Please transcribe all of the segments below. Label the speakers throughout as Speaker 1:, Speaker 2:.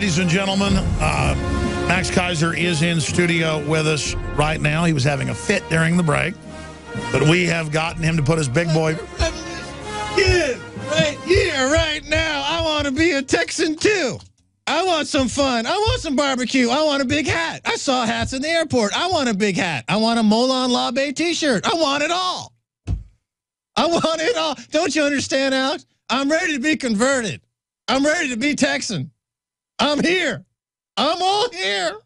Speaker 1: Ladies and gentlemen, Max Keiser is in studio with us right now. He was having a fit during the break, but we have gotten him to put his big boy...
Speaker 2: Yeah, right here, right now. I want to be a Texan, too. I want some fun. I want some barbecue. I want a big hat. I saw hats in the airport. I want a big hat. I want a Molon Labe t-shirt. I want it all. I want it all. Don't you understand, Alex? I'm ready to be converted. I'm ready to be Texan. I'm here. I'm all here.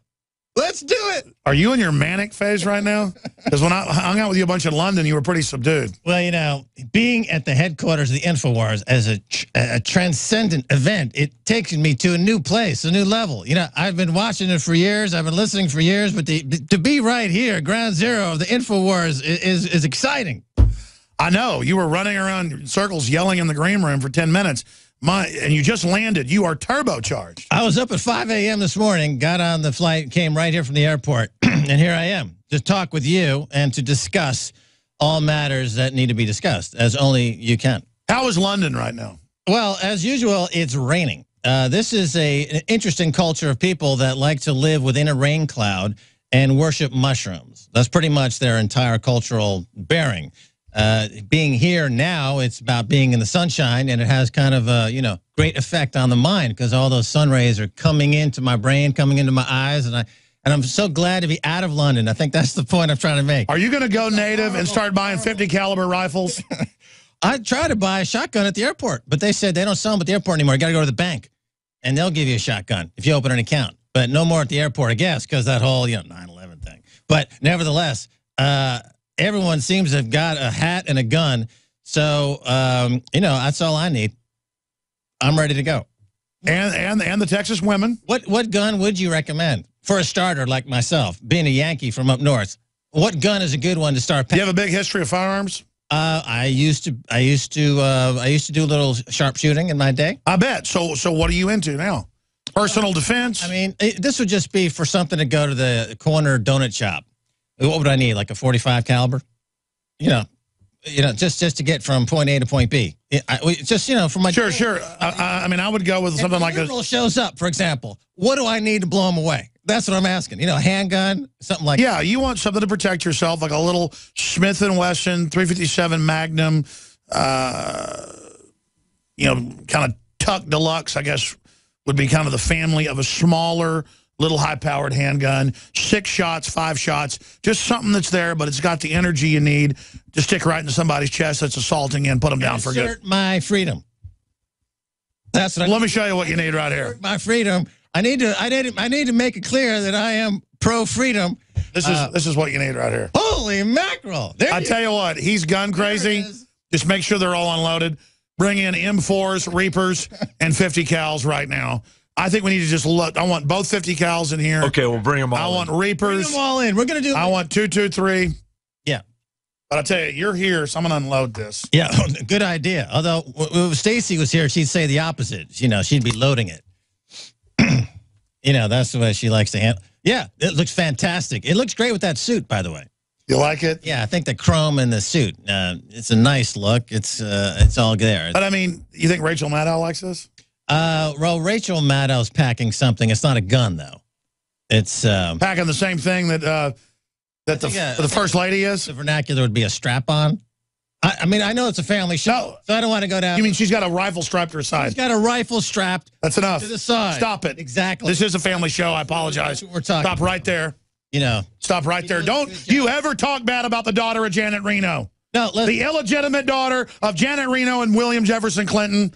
Speaker 2: Let's do it.
Speaker 1: Are you in your manic phase right now? Because when I hung out with you a bunch in London, you were pretty subdued.
Speaker 2: Well, you know, being at the headquarters of the InfoWars as a transcendent event, it takes me to a new place, a new level. You know, I've been watching it for years. I've been listening for years. But to be right here, ground zero of the InfoWars is exciting.
Speaker 1: I know. You were running around in circles yelling in the green room for 10 minutes. And you just landed. You are turbocharged.
Speaker 2: I was up at 5 a.m. this morning, got on the flight, came right here from the airport, and here I am to talk with you and to discuss all matters that need to be discussed, as only you can.
Speaker 1: How is London right now?
Speaker 2: Well, as usual, it's raining. This is an interesting culture of people that like to live within a rain cloud and worship mushrooms. That's pretty much their entire cultural bearing. Being here now, it's about being in the sunshine, and it has kind of a, you know, great effect on the mind because all those sun rays are coming into my brain, coming into my eyes, and I'm so glad to be out of London. I think that's the point I'm trying to make.
Speaker 1: Are you going to go native and start buying 50 caliber rifles?
Speaker 2: I tried to buy a shotgun at the airport, but they said they don't sell them at the airport anymore. You got to go to the bank, and they'll give you a shotgun if you open an account, but no more at the airport, I guess, because that whole 9/11 thing. But nevertheless, everyone seems to have got a hat and a gun. So, that's all I need. I'm ready to go.
Speaker 1: And the Texas women.
Speaker 2: What gun would you recommend for a starter like myself, being a Yankee from up north? What gun is a good one to start?
Speaker 1: Do you have a big history of firearms?
Speaker 2: I used to do a little sharpshooting in my day.
Speaker 1: I bet. So what are you into now? Personal defense?
Speaker 2: I mean, this would just be for something to go to the corner donut shop. What would I need? Like a 45 caliber? Just to get from point A to point B. For my...
Speaker 1: Sure. I mean, I would go with something like a...
Speaker 2: If a shows up, for example, what do I need to blow them away? That's what I'm asking. A handgun, something like...
Speaker 1: Yeah, you want something to protect yourself, like a little Smith & Wesson 357 Magnum, kind of Tuck Deluxe, I guess, would be kind of the family of a smaller... little high-powered handgun, 6 shots, 5 shots, just something that's there, but it's got the energy you need to stick right into somebody's chest that's assaulting you and put them down for good.
Speaker 2: Assert my freedom. That's what.
Speaker 1: Let me show you what you need right here.
Speaker 2: My freedom. I need to make it clear that I am pro-freedom.
Speaker 1: This is what you need right here.
Speaker 2: Holy mackerel!
Speaker 1: I tell you what, he's gun crazy. Just make sure they're all unloaded. Bring in M4s, Reapers, and 50 cals right now. I think we need to just look. I want both 50 cals in here.
Speaker 3: Okay, we'll bring them all
Speaker 1: I want Reapers.
Speaker 2: Bring them all in. We're going to do...
Speaker 1: I want 223.
Speaker 2: Yeah.
Speaker 1: But I tell you, you're here, so I'm going to unload this.
Speaker 2: Yeah, good idea. Although, if Stacy was here, she'd say the opposite. She'd be loading it. That's the way she likes to handle. Yeah, it looks fantastic. It looks great with that suit, by the way.
Speaker 1: You like it?
Speaker 2: Yeah, I think the chrome in the suit. It's a nice look. It's all there.
Speaker 1: But, I mean, you think Rachel Maddow likes this?
Speaker 2: Well, Rachel Maddow's packing something. It's not a gun, though. It's
Speaker 1: packing the same thing that the First Lady is?
Speaker 2: The vernacular would be a strap-on. I mean, I know it's a family show, so I don't want to go down.
Speaker 1: You mean she's got a rifle strapped to her side?
Speaker 2: She's got a rifle strapped.
Speaker 1: That's enough.
Speaker 2: To the side.
Speaker 1: Stop it.
Speaker 2: Exactly.
Speaker 1: This is a family show. I apologize.
Speaker 2: We're talking.
Speaker 1: Stop right there. Stop right there. Don't you ever talk bad about the daughter of Janet Reno.
Speaker 2: No,
Speaker 1: the illegitimate daughter of Janet Reno and William Jefferson Clinton.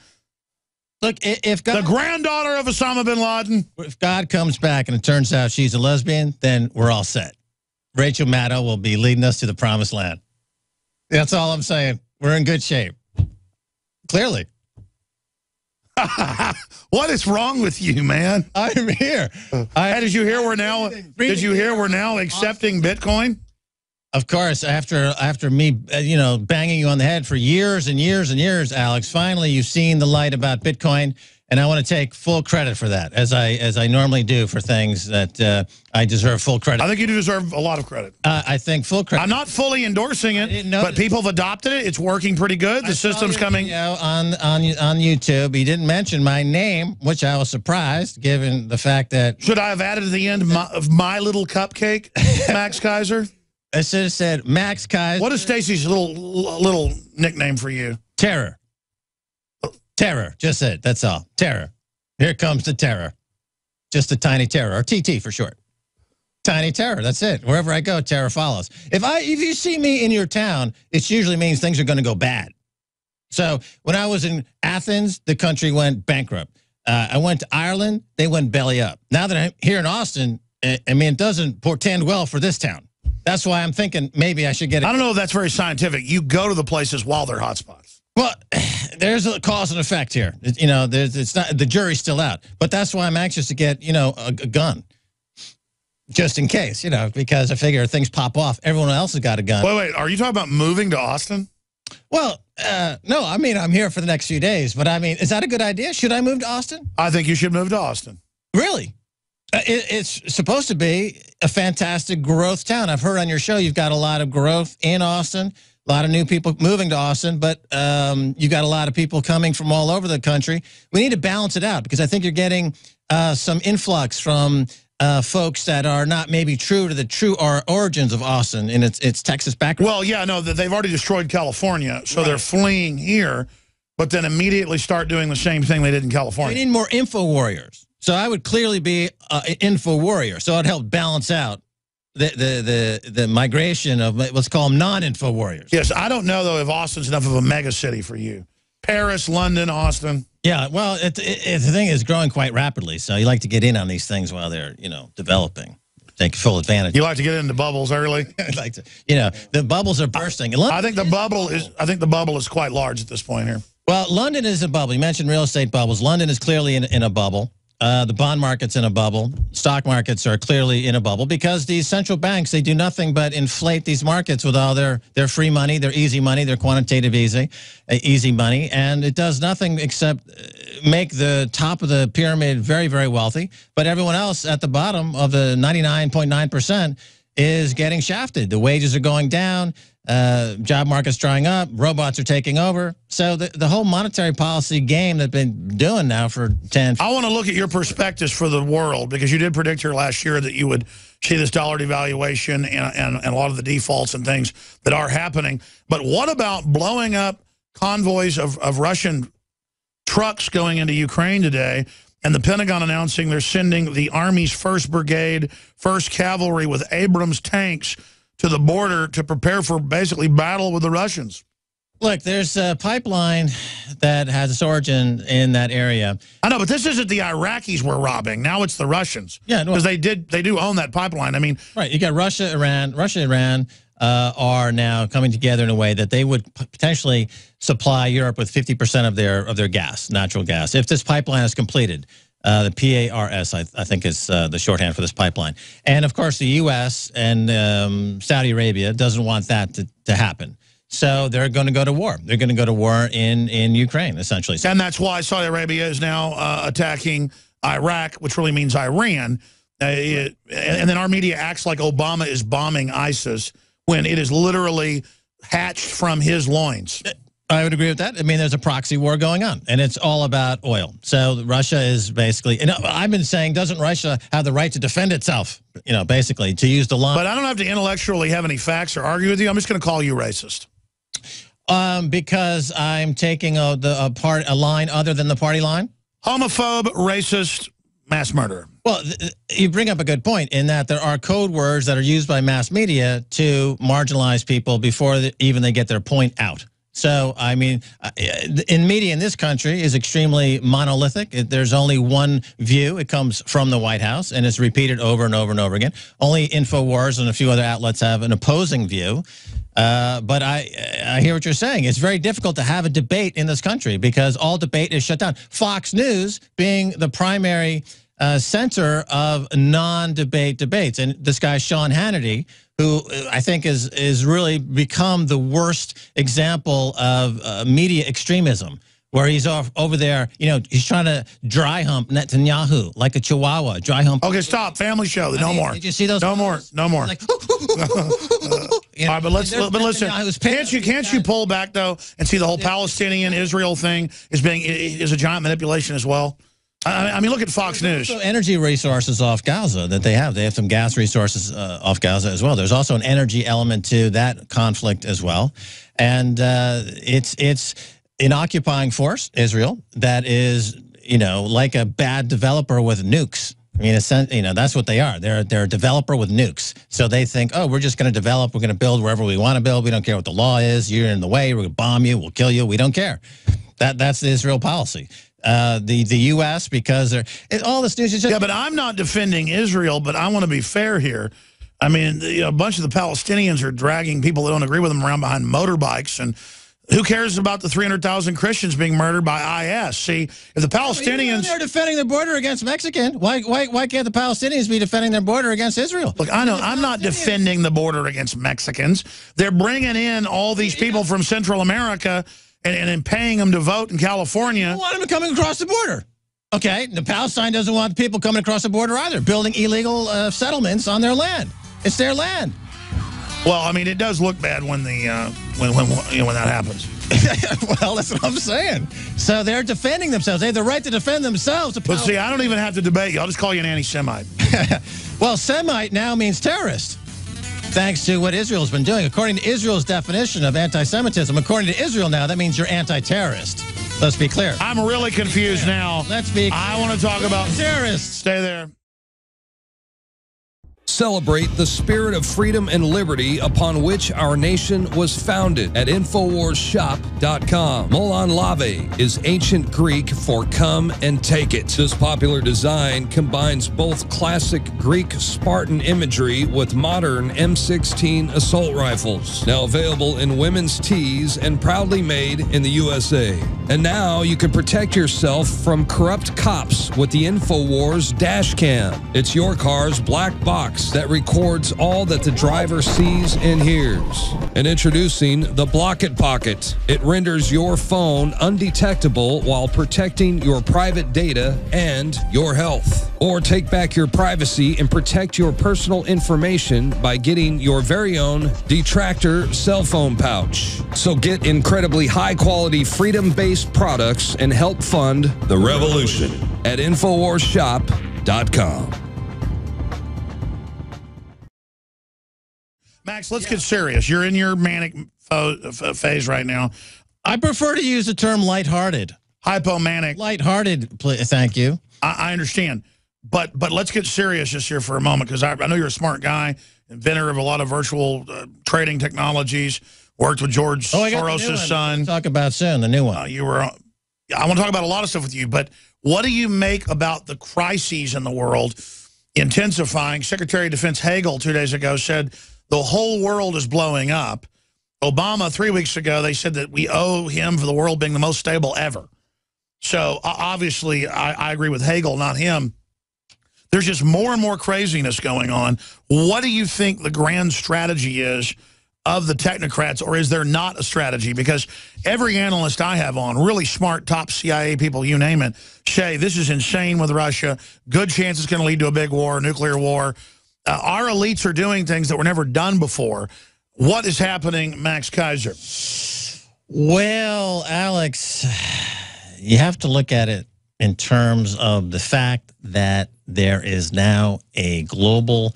Speaker 2: Look, if God,
Speaker 1: the granddaughter of Osama bin Laden.
Speaker 2: If God comes back and it turns out she's a lesbian, then we're all set. Rachel Maddow will be leading us to the promised land. That's all I'm saying. We're in good shape. Clearly.
Speaker 1: What is wrong with you, man?
Speaker 2: I'm here.
Speaker 1: Did you hear we're now accepting Bitcoin?
Speaker 2: Of course, after me, banging you on the head for years and years and years, Alex, finally you've seen the light about Bitcoin. and I want to take full credit for that, as I normally do for things that I deserve full credit.
Speaker 1: I think you deserve a lot of credit.
Speaker 2: I think full credit.
Speaker 1: I'm not fully endorsing it, but people have adopted it. It's working pretty good. The system's coming.
Speaker 2: On YouTube, he didn't mention my name, which I was surprised, given the fact that.
Speaker 1: Should I have added at the end of my little cupcake, Max Keiser?
Speaker 2: I should have said Max Keiser.
Speaker 1: What is Stacy's little nickname for you?
Speaker 2: Terror. Terror. Just it. That's all. Terror. Here comes the terror. Just a tiny terror, or TT for short. Tiny terror. That's it. Wherever I go, terror follows. If you see me in your town, it usually means things are going to go bad. So when I was in Athens, the country went bankrupt. I went to Ireland, they went belly up. Now that I'm here in Austin, I mean, it doesn't portend well for this town. That's why I'm thinking maybe I should get it.
Speaker 1: I don't know if that's very scientific. You go to the places while they're hotspots.
Speaker 2: Well, there's a cause and effect here. You know, it's not, the jury's still out. But that's why I'm anxious to get, you know, a gun. Just in case, you know, because I figure if things pop off, everyone else has got a gun.
Speaker 1: Wait, are you talking about moving to Austin?
Speaker 2: Well, no, I mean, I'm here for the next few days. But I mean, is that a good idea? Should I move to Austin?
Speaker 1: I think you should move to Austin.
Speaker 2: Really? It's supposed to be a fantastic growth town. I've heard on your show you've got a lot of growth in Austin, a lot of new people moving to Austin, but you've got a lot of people coming from all over the country. We need to balance it out because I think you're getting some influx from folks that are not maybe true to the true origins of Austin in its Texas background.
Speaker 1: Well, yeah, no, they've already destroyed California, so they're fleeing here, but then immediately start doing the same thing they did in California.
Speaker 2: We need more info warriors. So I would clearly be an info warrior. So it'd help balance out the migration of, let's call them non-info warriors.
Speaker 1: Yes, I don't know, though, if Austin's enough of a mega city for you. Paris, London, Austin.
Speaker 2: Yeah, well, the thing is growing quite rapidly. So you like to get in on these things while they're, you know, developing. Take full advantage.
Speaker 1: You like to get into bubbles early?
Speaker 2: I'd like to, you know, the bubbles are bursting.
Speaker 1: I think the bubble is quite large at this point here.
Speaker 2: Well, London is a bubble. You mentioned real estate bubbles. London is clearly in a bubble. The bond market's in a bubble. Stock markets are clearly in a bubble because these central banks, they do nothing but inflate these markets with all their free money, their easy money, their quantitative easy money. And it does nothing except make the top of the pyramid very, very wealthy. But everyone else at the bottom of the 99.9% is getting shafted. The wages are going down. Job market's drying up. Robots are taking over. So the whole monetary policy game that they've been doing now for 10.
Speaker 1: I want to look at your prospectus for the world because you did predict here last year that you would see this dollar devaluation and a lot of the defaults and things that are happening. But what about blowing up convoys of Russian trucks going into Ukraine today and the Pentagon announcing they're sending the Army's 1st Brigade, 1st Cavalry with Abrams tanks to the border to prepare for basically battle with the Russians?
Speaker 2: Look, there's a pipeline that has its origin in that area.
Speaker 1: I know, but this isn't the Iraqis we're robbing. Now it's the Russians.
Speaker 2: Yeah,
Speaker 1: because they do own that pipeline. I mean,
Speaker 2: right. You got Russia, Iran. Are now coming together in a way that they would potentially supply Europe with 50% of their gas, natural gas, if this pipeline is completed. The PARS, I think, is the shorthand for this pipeline. And, of course, the U.S. and Saudi Arabia doesn't want that to happen. So they're going to go to war. They're going to go to war in Ukraine, essentially.
Speaker 1: And that's why Saudi Arabia is now attacking Iraq, which really means Iran. And then our media acts like Obama is bombing ISIS when it is literally hatched from his loins.
Speaker 2: I would agree with that. I mean, there's a proxy war going on, and it's all about oil. So Russia is basically, and I've been saying, doesn't Russia have the right to defend itself, you know, basically, to use the line?
Speaker 1: But I don't have to intellectually have any facts or argue with you. I'm just going to call you racist.
Speaker 2: Because I'm taking a line other than the party line?
Speaker 1: Homophobe, racist, mass murderer.
Speaker 2: Well, you bring up a good point in that there are code words that are used by mass media to marginalize people before even they get their point out. So, I mean, in media in this country is extremely monolithic. There's only one view. It comes from the White House, and it's repeated over and over and over again. Only InfoWars and a few other outlets have an opposing view. But I hear what you're saying. It's very difficult to have a debate in this country because all debate is shut down. Fox News being the primary center of non-debate debates. And this guy, Sean Hannity, who I think is really become the worst example of media extremism, where he's over there, he's trying to dry hump Netanyahu like a chihuahua, dry hump.
Speaker 1: Okay, stop. Family show. No more.
Speaker 2: Did you see those?
Speaker 1: No more. No more.
Speaker 2: Like,
Speaker 1: all right, but listen. Can't you pull back though and see the whole Palestinian Israel thing is a giant manipulation as well? I mean, look at Fox News.
Speaker 2: Also energy resources off Gaza that they have. They have some gas resources off Gaza as well. There's also an energy element to that conflict as well, and it's an occupying force, Israel, that is like a bad developer with nukes. I mean, that's what they are. They're a developer with nukes. So they think, oh, we're just going to develop. We're going to build wherever we want to build. We don't care what the law is. You're in the way. We're going to bomb you. We'll kill you. We don't care. That's the Israel policy. The U.S., because all this news is just...
Speaker 1: Yeah, but I'm not defending Israel, but I want to be fair here. I mean, a bunch of the Palestinians are dragging people that don't agree with them around behind motorbikes, and who cares about the 300,000 Christians being murdered by IS? See, if the Palestinians...
Speaker 2: They're defending their border against Mexican. Why can't the Palestinians be defending their border against Israel?
Speaker 1: Look, I know I'm not defending the border against Mexicans. They're bringing in all these people from Central America and paying them to vote in California.
Speaker 2: They want them coming across the border. Okay, the Palestine doesn't want people coming across the border either, building illegal settlements on their land. It's their land.
Speaker 1: Well, I mean, it does look bad when when that happens.
Speaker 2: Well, that's what I'm saying. So they're defending themselves. They have the right to defend themselves.
Speaker 1: But see, I don't even have to debate you. I'll just call you an anti-Semite.
Speaker 2: Well, Semite now means terrorist, thanks to what Israel's been doing. According to Israel's definition of anti-Semitism, according to Israel now, that means you're anti-terrorist. Let's be clear.
Speaker 1: I'm really confused now.
Speaker 2: Let's be clear.
Speaker 1: I want to talk about
Speaker 2: terrorists.
Speaker 1: Stay there.
Speaker 3: Celebrate the spirit of freedom and liberty upon which our nation was founded at InfoWarsShop.com. Molon Lave is ancient Greek for come and take it. This popular design combines both classic Greek Spartan imagery with modern M16 assault rifles. Now available in women's tees and proudly made in the USA. And now you can protect yourself from corrupt cops with the InfoWars dash cam. It's your car's black box that records all that the driver sees and hears. And introducing the Block It Pocket. It renders your phone undetectable while protecting your private data and your health. Or take back your privacy and protect your personal information by getting your very own Detractor cell phone pouch. So get incredibly high-quality, freedom-based products and help fund the revolution at InfoWarsShop.com.
Speaker 1: Max, let's get serious. You're in your manic phase right now.
Speaker 2: I prefer to use the term lighthearted.
Speaker 1: Hypomanic.
Speaker 2: Lighthearted, please. Thank you.
Speaker 1: I understand. But let's get serious just here for a moment, because I know you're a smart guy, inventor of a lot of virtual trading technologies, worked with George Soros' son.
Speaker 2: We'll talk about soon, the new one.
Speaker 1: I want to talk about a lot of stuff with you, but what do you make about the crises in the world intensifying? Secretary of Defense Hagel 2 days ago said the whole world is blowing up. Obama 3 weeks ago, they said that we owe him for the world being the most stable ever. So obviously, I agree with Hagel, not him. There's just more and more craziness going on. What do you think the grand strategy is of the technocrats, or is there not a strategy? Because every analyst I have on, really smart, top CIA people, you name it, say this is insane with Russia. Good chance it's going to lead to a big war, nuclear war. Our elites are doing things that were never done before. What is happening, Max Keiser?
Speaker 2: Well, Alex, you have to look at it in terms of the fact that there is now a global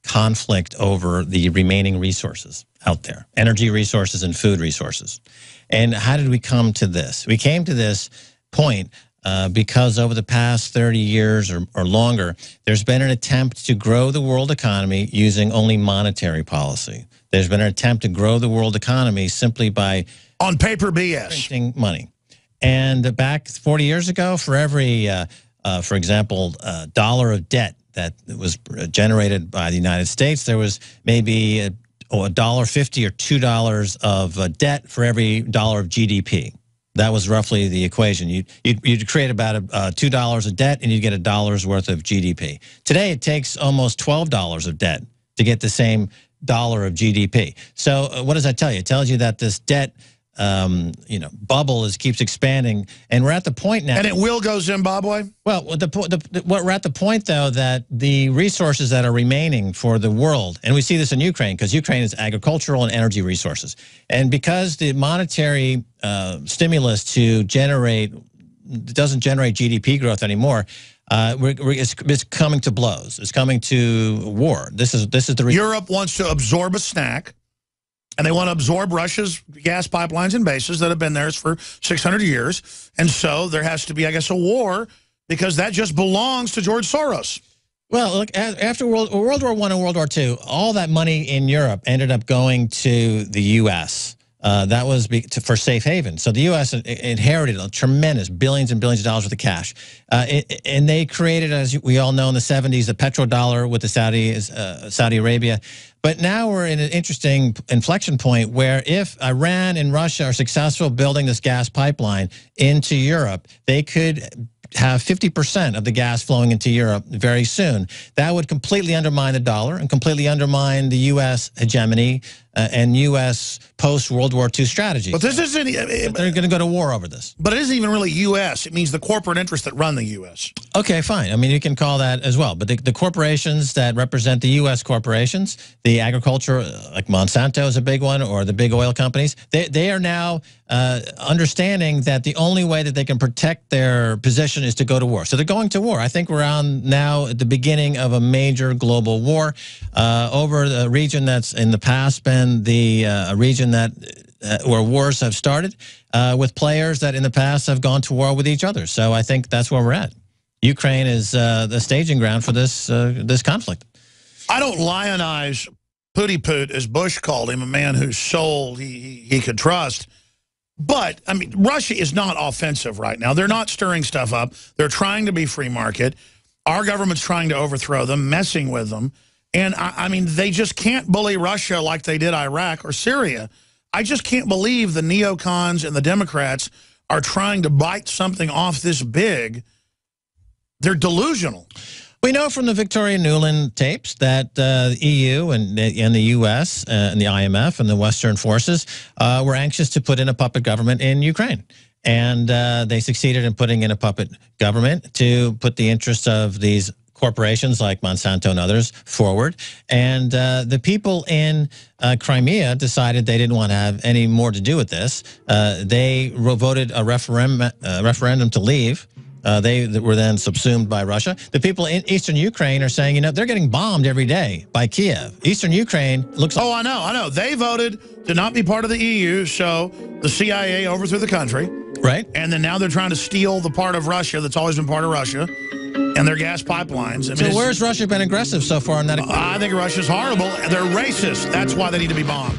Speaker 2: conflict over the remaining resources out there, energy resources and food resources. And how did we come to this? We came to this point because over the past 30 years or longer, there's been an attempt to grow the world economy using only monetary policy. There's been an attempt to grow the world economy simply by
Speaker 1: on paper BS,
Speaker 2: printing money. And back 40 years ago, for every, for example, dollar of debt that was generated by the United States, there was maybe $1.50 or $2 of debt for every dollar of GDP. That was roughly the equation. You'd create about $2 of debt, and you'd get $1 worth of GDP. Today, it takes almost $12 of debt to get the same dollar of GDP. So what does that tell you? It tells you that this debt bubble keeps expanding, and we're at the point now.
Speaker 1: And it will go Zimbabwe?
Speaker 2: Well, we're at the point, though, that the resources that are remaining for the world, and we see this in Ukraine, because Ukraine is agricultural and energy resources. And because the monetary stimulus doesn't generate GDP growth anymore, it's coming to blows. It's coming to war. This is the reason.
Speaker 1: Europe wants to absorb a snack, and they want to absorb Russia's gas pipelines and bases that have been theirs for 600 years. And so there has to be, I guess, a war, because that just belongs to George Soros.
Speaker 2: Well, look, after World War I and World War II, all that money in Europe ended up going to the U.S. That was for safe haven. So the U.S. inherited a tremendous billions and billions of dollars worth of cash. And they created, as we all know, in the 70s, the petrodollar with the Saudi Arabia. But now we're in an interesting inflection point where if Iran and Russia are successful building this gas pipeline into Europe, they could have 50% of the gas flowing into Europe very soon. That would completely undermine the dollar and completely undermine the U.S. hegemony and U.S. post-World War II strategy. But
Speaker 1: this isn't...
Speaker 2: They're going to go to war over this.
Speaker 1: But it isn't even really U.S. It means the corporate interests that run the U.S.
Speaker 2: Okay, fine. I mean, you can call that as well. But the corporations that represent the U.S. corporations, the agriculture, like Monsanto is a big one, or the big oil companies, they are now understanding that the only way that they can protect their position is to go to war. So they're going to war. I think we're on now at the beginning of a major global war over the region that's in the past been the region that where wars have started with players that in the past have gone to war with each other. So I think that's where we're at. Ukraine is the staging ground for this conflict.
Speaker 1: I don't lionize Pooty Poot, as Bush called him, a man whose soul he could trust. But, I mean, Russia is not offensive right now. They're not stirring stuff up. They're trying to be free market. Our government's trying to overthrow them, messing with them. And, I mean, they just can't bully Russia like they did Iraq or Syria. I just can't believe the neocons and the Democrats are trying to bite something off this big. They're delusional.
Speaker 2: We know from the Victoria Nuland tapes that the EU and the U.S. And the IMF and the Western forces were anxious to put in a puppet government in Ukraine. And they succeeded in putting in a puppet government to put the interests of these corporations like Monsanto and others forward. And the people in Crimea decided they didn't want to have any more to do with this. They voted a referendum to leave. They were then subsumed by Russia. The people in eastern Ukraine are saying, they're getting bombed every day by Kiev. Eastern Ukraine looks like...
Speaker 1: Oh, I know. They voted to not be part of the EU, so the CIA overthrew the country.
Speaker 2: Right.
Speaker 1: And then now they're trying to steal the part of Russia that's always been part of Russia and their gas pipelines. I mean,
Speaker 2: so where's Russia been aggressive so far in that?
Speaker 1: I think Russia's horrible. They're racist. That's why they need to be bombed.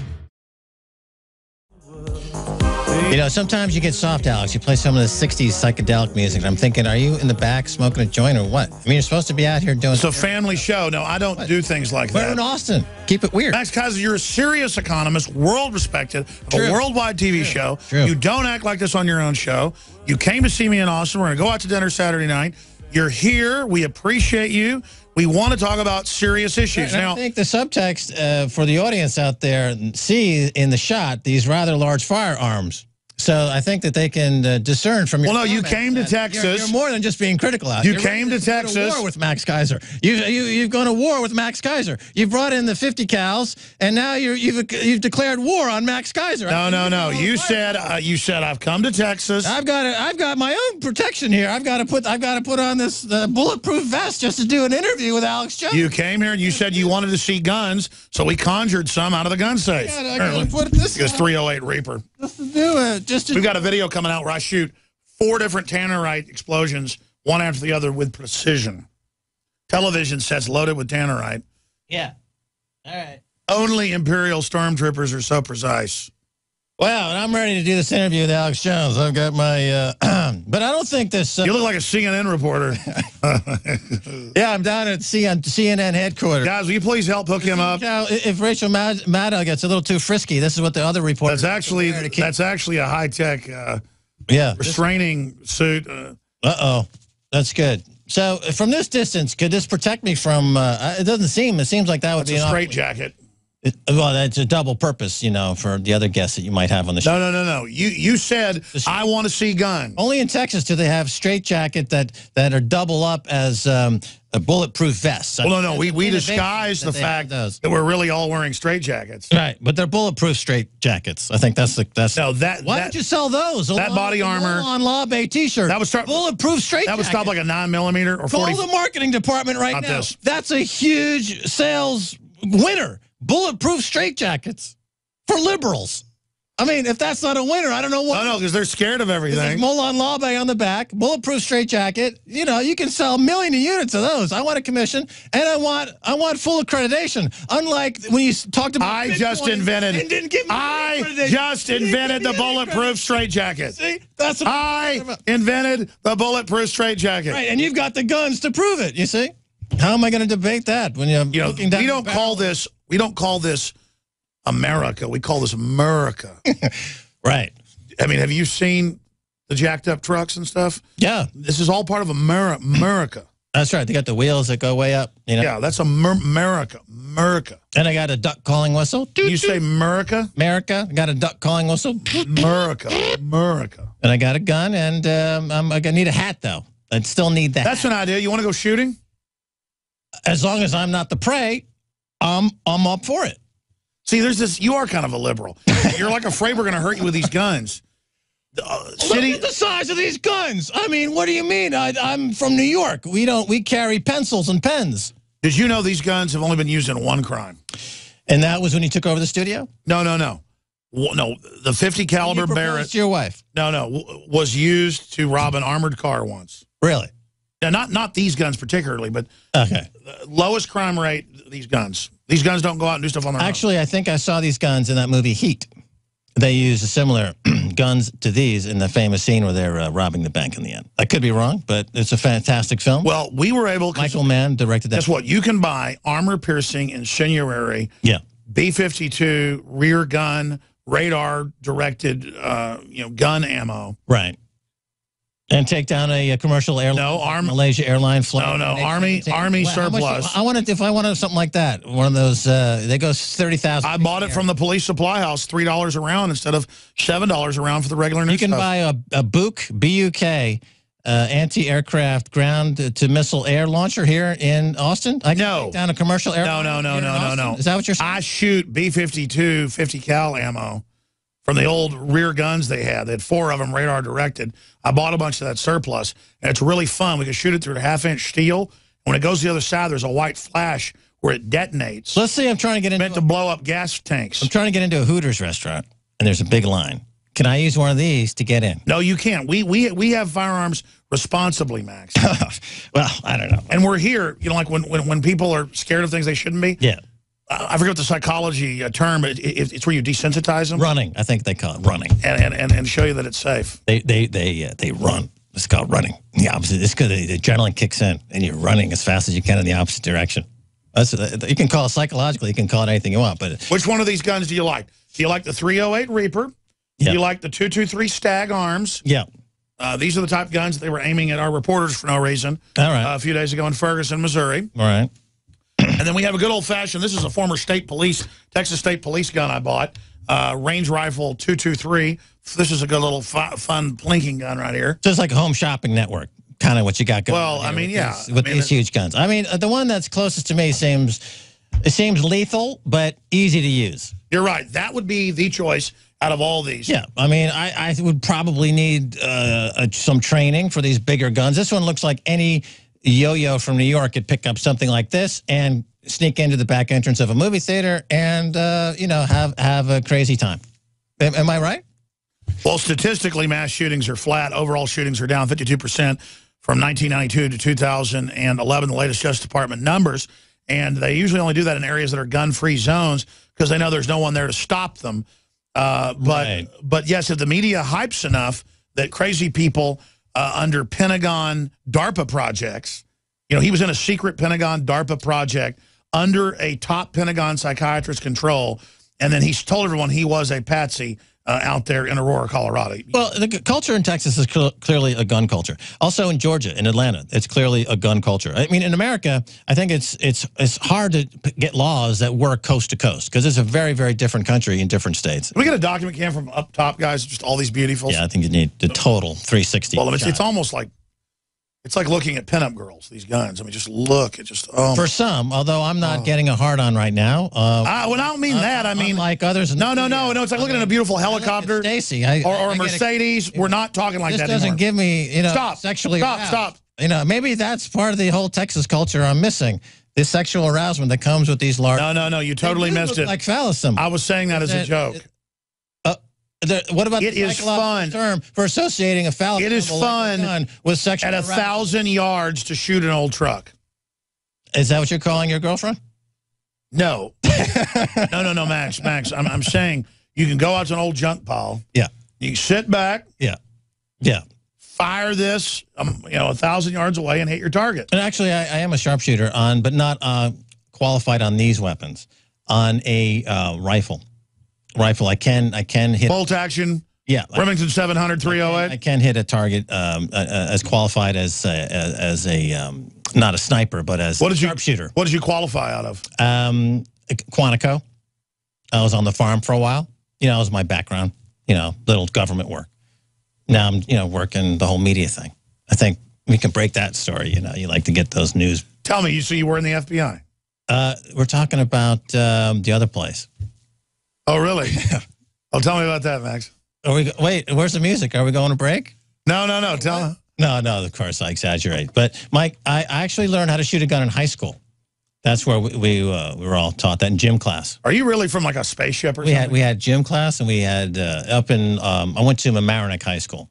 Speaker 2: Sometimes you get soft, Alex. You play some of the 60s psychedelic music. And I'm thinking, are you in the back smoking a joint or what? I mean, you're supposed to be out here doing...
Speaker 1: It's a family show. No, I don't do things like that.
Speaker 2: We're in Austin. Keep it weird.
Speaker 1: Max Keiser, you're a serious economist, world respected, a worldwide TV show.
Speaker 2: True.
Speaker 1: You don't act like this on your own show. You came to see me in Austin. We're going to go out to dinner Saturday night. You're here. We appreciate you. We want to talk about serious issues.
Speaker 2: Now, I think the subtext for the audience out there see in the shot these rather large firearms. So I think that they can discern from your...
Speaker 1: Well, no, you came to Texas.
Speaker 2: You're more than just being critical out.
Speaker 1: You came to Texas.
Speaker 2: To war with Max Keiser. You've gone to war with Max Keiser. You've brought in the 50 cals, and now you've declared war on Max Keiser.
Speaker 1: No. You said I've come to Texas.
Speaker 2: I've got my own protection here. I've got to put on this bulletproof vest just to do an interview with Alex Jones.
Speaker 1: You came here and you said you wanted to see guns, so we conjured some out of the gun safe.
Speaker 2: I gotta put this.
Speaker 1: It's 308 Reaper.
Speaker 2: Just to do it.
Speaker 1: We've got a video coming out where I shoot 4 different tannerite explosions, one after the other, with precision. Television sets loaded with tannerite.
Speaker 2: Yeah. All right.
Speaker 1: Only Imperial stormtroopers are so precise.
Speaker 2: Wow, and I'm ready to do this interview with Alex Jones. I've got my, but I don't think this...
Speaker 1: you look like a CNN reporter.
Speaker 2: Yeah, I'm down at CNN headquarters.
Speaker 1: Guys, will you please help hook him up?
Speaker 2: If Rachel Maddow gets a little too frisky, this is what the other reporters...
Speaker 1: That's actually a high-tech restraining suit.
Speaker 2: Uh-oh, that's good. So from this distance, could this protect me from... it seems like that would be...
Speaker 1: a straitjacket.
Speaker 2: Well, that's a double purpose, you know, for the other guests that you might have on the show.
Speaker 1: No. You said, I want to see guns.
Speaker 2: Only in Texas do they have straitjacket that are double up as a bulletproof vests.
Speaker 1: Well, no. We disguise the fact that we're really all wearing straitjackets.
Speaker 2: Right, but they're bulletproof straitjackets. I think that's.
Speaker 1: No,
Speaker 2: why don't you sell those?
Speaker 1: That body armor
Speaker 2: on Law Bay T-shirt.
Speaker 1: That would start
Speaker 2: bulletproof straitjacket.
Speaker 1: That would stop like a 9mm or 40.
Speaker 2: Call the marketing department right now. That's a huge sales winner. Bulletproof straitjackets for liberals. I mean, if that's not a winner, I don't know what.
Speaker 1: No, because they're scared of everything.
Speaker 2: Molon Labe on the back, bulletproof straitjacket. You know, you can sell 1 million units of those. I want a commission, and I want full accreditation. Unlike when you talked about
Speaker 1: I just invented the bulletproof straitjacket. See, that's what I invented the bulletproof straitjacket.
Speaker 2: Right, and you've got the guns to prove it. You see, how am I going to debate that when you're looking down?
Speaker 1: We don't call this America. We call this America.
Speaker 2: Right.
Speaker 1: I mean, have you seen the jacked up trucks and stuff?
Speaker 2: Yeah.
Speaker 1: This is all part of America.
Speaker 2: That's right. They got the wheels that go way up. You know?
Speaker 1: Yeah, that's America.
Speaker 2: And I got a duck calling whistle.
Speaker 1: You say America?
Speaker 2: America. I got a duck calling whistle.
Speaker 1: America.
Speaker 2: And I got a gun, and I need a hat, though. I still need that.
Speaker 1: That's an idea. You want to go shooting?
Speaker 2: As long as I'm not the prey, I'm up for it.
Speaker 1: See, there's this. You are kind of a liberal. You're like afraid we're going to hurt you with these guns.
Speaker 2: Look at the size of these guns. I mean, what do you mean? I'm from New York. We carry pencils and pens.
Speaker 1: Did you know these guns have only been used in one crime?
Speaker 2: And that was when you took over the studio?
Speaker 1: No. No, the 50 caliber Barrett.
Speaker 2: To your wife?
Speaker 1: No, was used to rob an armored car once.
Speaker 2: Really?
Speaker 1: Yeah, not these guns particularly, but
Speaker 2: okay.
Speaker 1: Lowest crime rate, these guns. These guns don't go out and do stuff on their own.
Speaker 2: Actually, I think I saw these guns in that movie Heat. They used similar guns to these in the famous scene where they're robbing the bank in the end. I could be wrong, but it's a fantastic film.
Speaker 1: Well, we were able...
Speaker 2: Michael Mann directed that.
Speaker 1: Guess what? You can buy armor-piercing incendiary, B-52 rear gun, radar-directed gun ammo.
Speaker 2: Right. And take down a commercial airline, Malaysia airline flight.
Speaker 1: No, Army surplus.
Speaker 2: If I wanted something like that, one of those, they go 30,000.
Speaker 1: I bought it from the police supply house, $3 a round instead of $7 a round for the regular new stuff.
Speaker 2: You can buy a BUK, B-U-K, anti-aircraft ground-to-missile air launcher here in Austin. I can take down a commercial airline.
Speaker 1: No.
Speaker 2: Is that what you're saying?
Speaker 1: I shoot B-52 50 cal ammo from the old rear guns they had. They had 4 of them radar directed. I bought a bunch of that surplus, and it's really fun. We can shoot it through a 1/2-inch steel. When it goes to the other side, there's a white flash where it detonates.
Speaker 2: Let's say I'm trying to get into...
Speaker 1: meant to blow up gas tanks.
Speaker 2: I'm trying to get into a Hooters restaurant, and there's a big line. Can I use one of these to get in?
Speaker 1: No, you can't. We have firearms responsibly, Max.
Speaker 2: Well, I don't know.
Speaker 1: And we're here, like when people are scared of things they shouldn't be.
Speaker 2: Yeah.
Speaker 1: I forget the psychology term. It's where you desensitize them.
Speaker 2: Running, I think they call it running,
Speaker 1: and show you that it's safe.
Speaker 2: They run. It's called running. The opposite. It's because the adrenaline kicks in, and you're running as fast as you can in the opposite direction. You can call it psychologically. You can call it anything you want. But
Speaker 1: which one of these guns do you like? Do you like the 308 Reaper?
Speaker 2: Yeah.
Speaker 1: Do you like the 223 Stag Arms?
Speaker 2: Yeah.
Speaker 1: These are the type guns that they were aiming at our reporters for no reason.
Speaker 2: All right.
Speaker 1: A few days ago in Ferguson, Missouri.
Speaker 2: All right.
Speaker 1: And then we have a good old-fashioned, this is a former Texas State Police gun I bought, range rifle 223. This is a good little fun plinking gun right here.
Speaker 2: Just like a home shopping network, kind of what you got going on.
Speaker 1: Well, I mean,
Speaker 2: with these huge guns. I mean, the one that's closest to me seems lethal, but easy to use.
Speaker 1: You're right. That would be the choice out of all these.
Speaker 2: Yeah, I mean, I would probably need some training for these bigger guns. This one looks like any yo-yo from New York could pick up something like this and sneak into the back entrance of a movie theater and, have a crazy time. Am I right?
Speaker 1: Well, statistically, mass shootings are flat. Overall shootings are down 52% from 1992 to 2011, the latest Justice Department numbers. And they usually only do that in areas that are gun-free zones because they know there's no one there to stop them. But yes, if the media hypes enough that crazy people under Pentagon DARPA projects, he was in a secret Pentagon DARPA project under a top Pentagon psychiatrist control, and then he told everyone he was a patsy out there in Aurora, Colorado.
Speaker 2: Well, the culture in Texas is clearly a gun culture. Also in Georgia, in Atlanta, it's clearly a gun culture. I mean, in America, I think it's hard to get laws that work coast to coast because it's a very, very different country in different states.
Speaker 1: Can we get a document cam from up top, guys? Just all these beautifuls.
Speaker 2: Yeah, I think you need the total 360.
Speaker 1: Well, it's almost like it's like looking at pinup girls. These guns. I mean, just look. It just
Speaker 2: for some. Although I'm not getting a hard on right now.
Speaker 1: Well, I don't mean that. I mean
Speaker 2: like others.
Speaker 1: No. It's like looking at a beautiful helicopter,
Speaker 2: Stacy,
Speaker 1: or a Mercedes. We're not talking like that anymore.
Speaker 2: This doesn't give me, sexually.
Speaker 1: Stop.
Speaker 2: Maybe that's part of the whole Texas culture I'm missing. This sexual arousement that comes with these large.
Speaker 1: No. You totally missed it.
Speaker 2: Like phallus symbol.
Speaker 1: I was saying that as a joke.
Speaker 2: What about
Speaker 1: it is fun
Speaker 2: term for associating a phallus?
Speaker 1: It is fun
Speaker 2: like with sexual
Speaker 1: at 1,000 yards to shoot an old truck.
Speaker 2: Is that what you're calling your girlfriend?
Speaker 1: No, no, Max. I'm saying you can go out to an old junk pile.
Speaker 2: Yeah.
Speaker 1: You can sit back.
Speaker 2: Yeah.
Speaker 1: Fire this, 1,000 yards away and hit your target.
Speaker 2: And actually, I am a sharpshooter but not qualified on these weapons. On a rifle, I can hit
Speaker 1: bolt action.
Speaker 2: Yeah,
Speaker 1: Remington 700 308.
Speaker 2: I can hit a target as qualified as a not a sniper, but as a sharpshooter.
Speaker 1: What did you qualify out of?
Speaker 2: Quantico. I was on the farm for a while. That was my background. Little government work. Now I'm working the whole media thing. I think we can break that story. You like to get those news.
Speaker 1: Tell me, you were in the FBI?
Speaker 2: We're talking about the other place.
Speaker 1: Oh, really? Oh, tell me about that, Max.
Speaker 2: Wait, where's the music? Are we going to break?
Speaker 1: No. Tell me.
Speaker 2: No, of course, I exaggerate. But, Mike, I actually learned how to shoot a gun in high school. That's where we were all taught that in gym class.
Speaker 1: Are you really from like a spaceship or something?
Speaker 2: We had gym class, and we had I went to Mamaroneck High School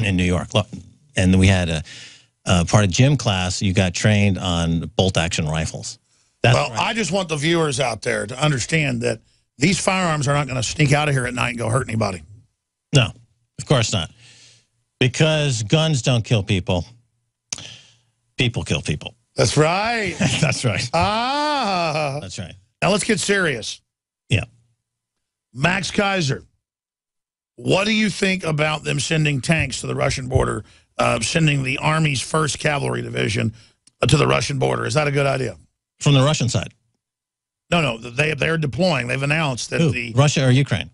Speaker 2: in New York. And we had a part of gym class, you got trained on bolt-action rifles.
Speaker 1: I just want the viewers out there to understand that these firearms are not going to sneak out of here at night and go hurt anybody.
Speaker 2: No, of course not. Because guns don't kill people. People kill people.
Speaker 1: That's right.
Speaker 2: That's right.
Speaker 1: That's
Speaker 2: right.
Speaker 1: Now let's get serious.
Speaker 2: Yeah.
Speaker 1: Max Keiser, what do you think about them sending tanks to the Russian border, sending the Army's 1st Cavalry Division to the Russian border? Is that a good idea?
Speaker 2: From the Russian side?
Speaker 1: No, they're deploying. They've announced that
Speaker 2: Russia or Ukraine?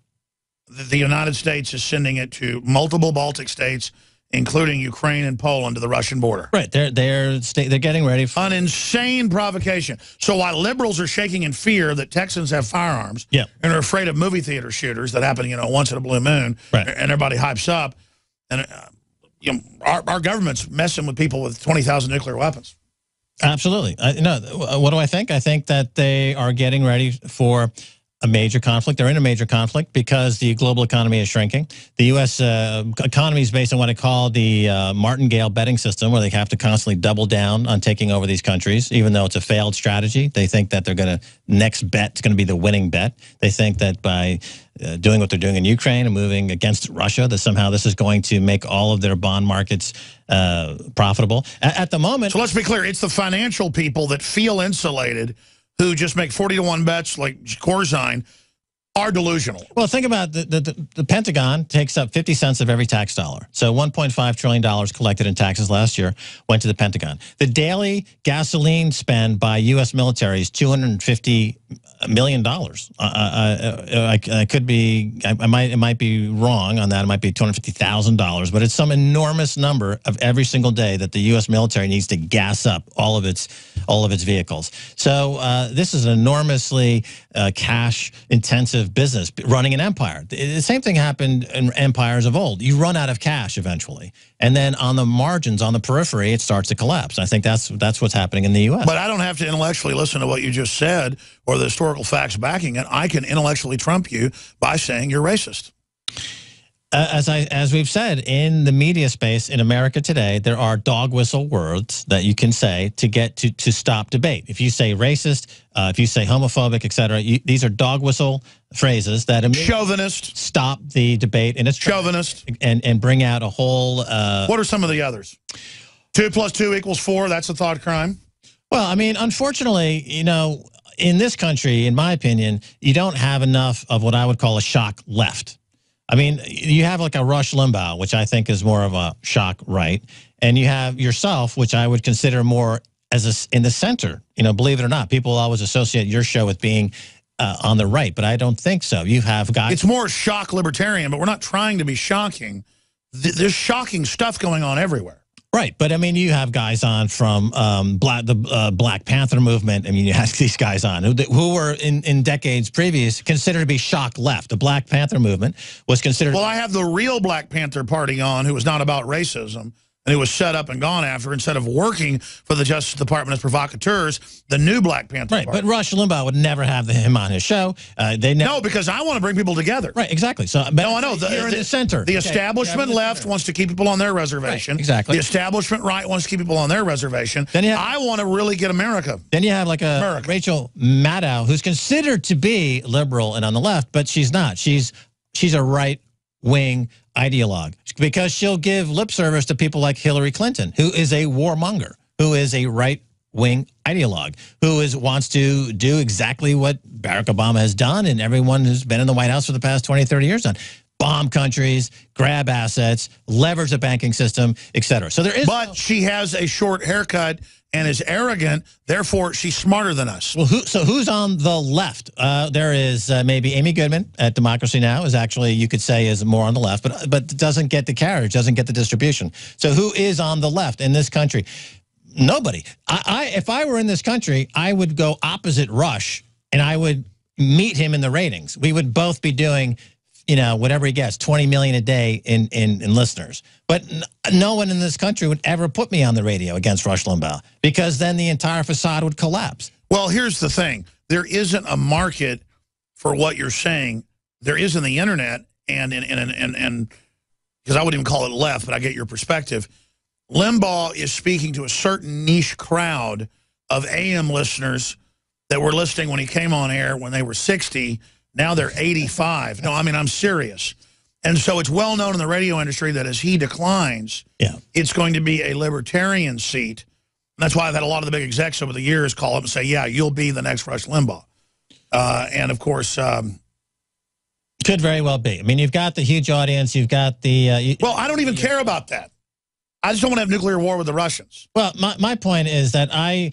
Speaker 1: The United States is sending it to multiple Baltic states, including Ukraine and Poland, to the Russian border.
Speaker 2: Right. They're getting ready for
Speaker 1: an insane provocation. So while liberals are shaking in fear that Texans have firearms and are afraid of movie theater shooters that happen, once in a blue moon, and everybody hypes up, and our government's messing with people with 20,000 nuclear weapons.
Speaker 2: Absolutely. What do I think? I think that they are getting ready for a major conflict. They're in a major conflict because the global economy is shrinking. The U.S. Economy is based on what I call the martingale betting system, where they have to constantly double down on taking over these countries, even though it's a failed strategy. They think that they're going to, next bet is going to be the winning bet. They think that by doing what they're doing in Ukraine and moving against Russia, that somehow this is going to make all of their bond markets profitable. At the moment...
Speaker 1: So let's be clear. It's the financial people that feel insulated, who just make 40-to-1 bets like Corzine, are delusional.
Speaker 2: Well, think about the Pentagon takes up 50 cents of every tax dollar. So $1.5 trillion collected in taxes last year went to the Pentagon. The daily gasoline spend by U.S. military is $250 million. I could be, it might be wrong on that. It might be $250,000, but it's some enormous number of every single day that the U.S. military needs to gas up all of its vehicles. So this is an enormously cash-intensive business, running an empire. The same thing happened in empires of old. You run out of cash eventually, and then on the margins, on the periphery, it starts to collapse. I think that's what's happening in the U.S.
Speaker 1: But I don't have to intellectually listen to what you just said or the historical facts backing it. I can intellectually trump you by saying you're racist.
Speaker 2: As we've said, in the media space in America today, there are dog whistle words that you can say to get to stop debate. If you say racist, if you say homophobic, etc., these are dog whistle phrases that
Speaker 1: chauvinist
Speaker 2: stop the debate in its
Speaker 1: chauvinist
Speaker 2: and bring out a whole.
Speaker 1: What are some of the others? 2 + 2 = 4. That's a thought crime.
Speaker 2: Well, I mean, unfortunately, in this country, in my opinion, you don't have enough of what I would call a shock left. I mean, you have like a Rush Limbaugh, which I think is more of a shock right, and you have yourself, which I would consider more as in the center. You know, believe it or not, people always associate your show with being on the right, but I don't think so. You have guys.
Speaker 1: It's more shock libertarian, but we're not trying to be shocking. There's shocking stuff going on everywhere.
Speaker 2: Right, but I mean, you have guys on from the Black Panther movement. I mean, you have these guys on who were in decades previous considered to be shock left. The Black Panther movement was considered.
Speaker 1: Well, I have the real Black Panther Party on, who was not about racism, and who was set up and gone after instead of working for the Justice Department as provocateurs. The new Black Panther Party.
Speaker 2: But Rush Limbaugh would never have him on his show.
Speaker 1: No, because I want to bring people together.
Speaker 2: Right, exactly. So,
Speaker 1: no, I know.
Speaker 2: You're in the center.
Speaker 1: The establishment left wants to keep people on their reservation.
Speaker 2: Right, exactly.
Speaker 1: The establishment right wants to keep people on their reservation.
Speaker 2: Then
Speaker 1: I want to really get America.
Speaker 2: Then you have like a Rachel Maddow, who's considered to be liberal and on the left, but she's not. She's a right-wing ideologue because she'll give lip service to people like Hillary Clinton, who is a warmonger, who is a right-wing ideologue, who wants to do exactly what Barack Obama has done and everyone who's been in the White House for the past 20, 30 years done. Bomb countries, grab assets, leverage the banking system, et cetera. So there is.
Speaker 1: But she has a short haircut and is arrogant. Therefore, she's smarter than us.
Speaker 2: Well, who's on the left? There is maybe Amy Goodman at Democracy Now! Is actually, you could say, is more on the left, but doesn't get the carriage, doesn't get the distribution. So who is on the left in this country? Nobody. If I were in this country, I would go opposite Rush, and I would meet him in the ratings. We would both be doing, you know, whatever he gets, 20 million a day in listeners. But no one in this country would ever put me on the radio against Rush Limbaugh, because then the entire facade would collapse.
Speaker 1: Well, here's the thing. There isn't a market for what you're saying. There is in the internet, and because I wouldn't even call it left, but I get your perspective. Limbaugh is speaking to a certain niche crowd of AM listeners that were listening when he came on air when they were 60. Now they're 85. No, I mean, I'm serious. And so it's well known in the radio industry that as he declines, it's going to be a libertarian seat. And that's why I've had a lot of the big execs over the years call up and say, yeah, you'll be the next Rush Limbaugh. And, of course...
Speaker 2: could very well be. I mean, you've got the huge audience. You've got the...
Speaker 1: well, I don't even care about that. I just don't want to have nuclear war with the Russians.
Speaker 2: Well, my point is that I...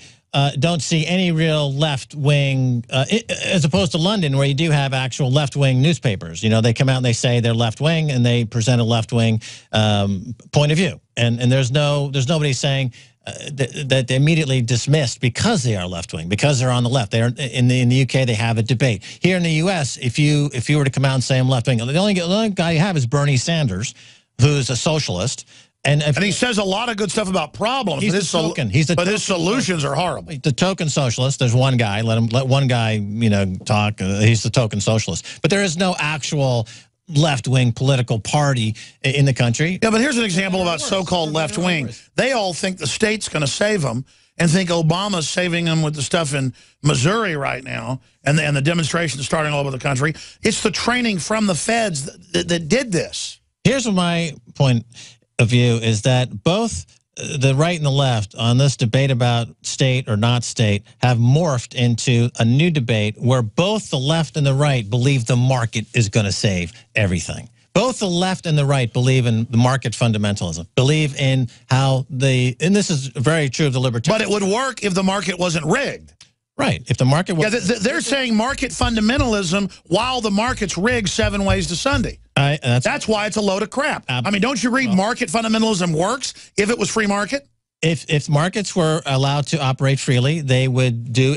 Speaker 2: don't see any real left-wing, as opposed to London, where you do have actual left-wing newspapers. You know, they come out and they say they're left-wing, and they present a left-wing point of view. And there's nobody saying that they're immediately dismissed because they are left-wing, because they're on the left. They're in the UK, they have a debate. Here in the US, if you were to come out and say I'm left-wing, the only guy you have is Bernie Sanders, who's a socialist. And
Speaker 1: he says a lot of good stuff about problems.
Speaker 2: He's the token.
Speaker 1: But his solutions are horrible.
Speaker 2: The token socialist. There's one guy. Let one guy, you know, talk. He's the token socialist. But there is no actual left-wing political party in the country.
Speaker 1: Yeah, but here's an example about so-called left-wing. They all think the state's going to save them and think Obama's saving them with the stuff in Missouri right now and the demonstrations starting all over the country. It's the training from the feds that did this.
Speaker 2: Here's my point of view is that both the right and the left on this debate about state or not state have morphed into a new debate where both the left and the right believe the market is going to save everything. Both the left and the right believe in the market fundamentalism, believe in how and this is very true of the libertarians.
Speaker 1: But it would work if the market wasn't rigged.
Speaker 2: Right. If the market was...
Speaker 1: Yeah, they're saying market fundamentalism while the market's rigged 7 ways to Sunday. That's why it's a load of crap. I mean, don't you agree market fundamentalism works if it was free market?
Speaker 2: If markets were allowed to operate freely, they would do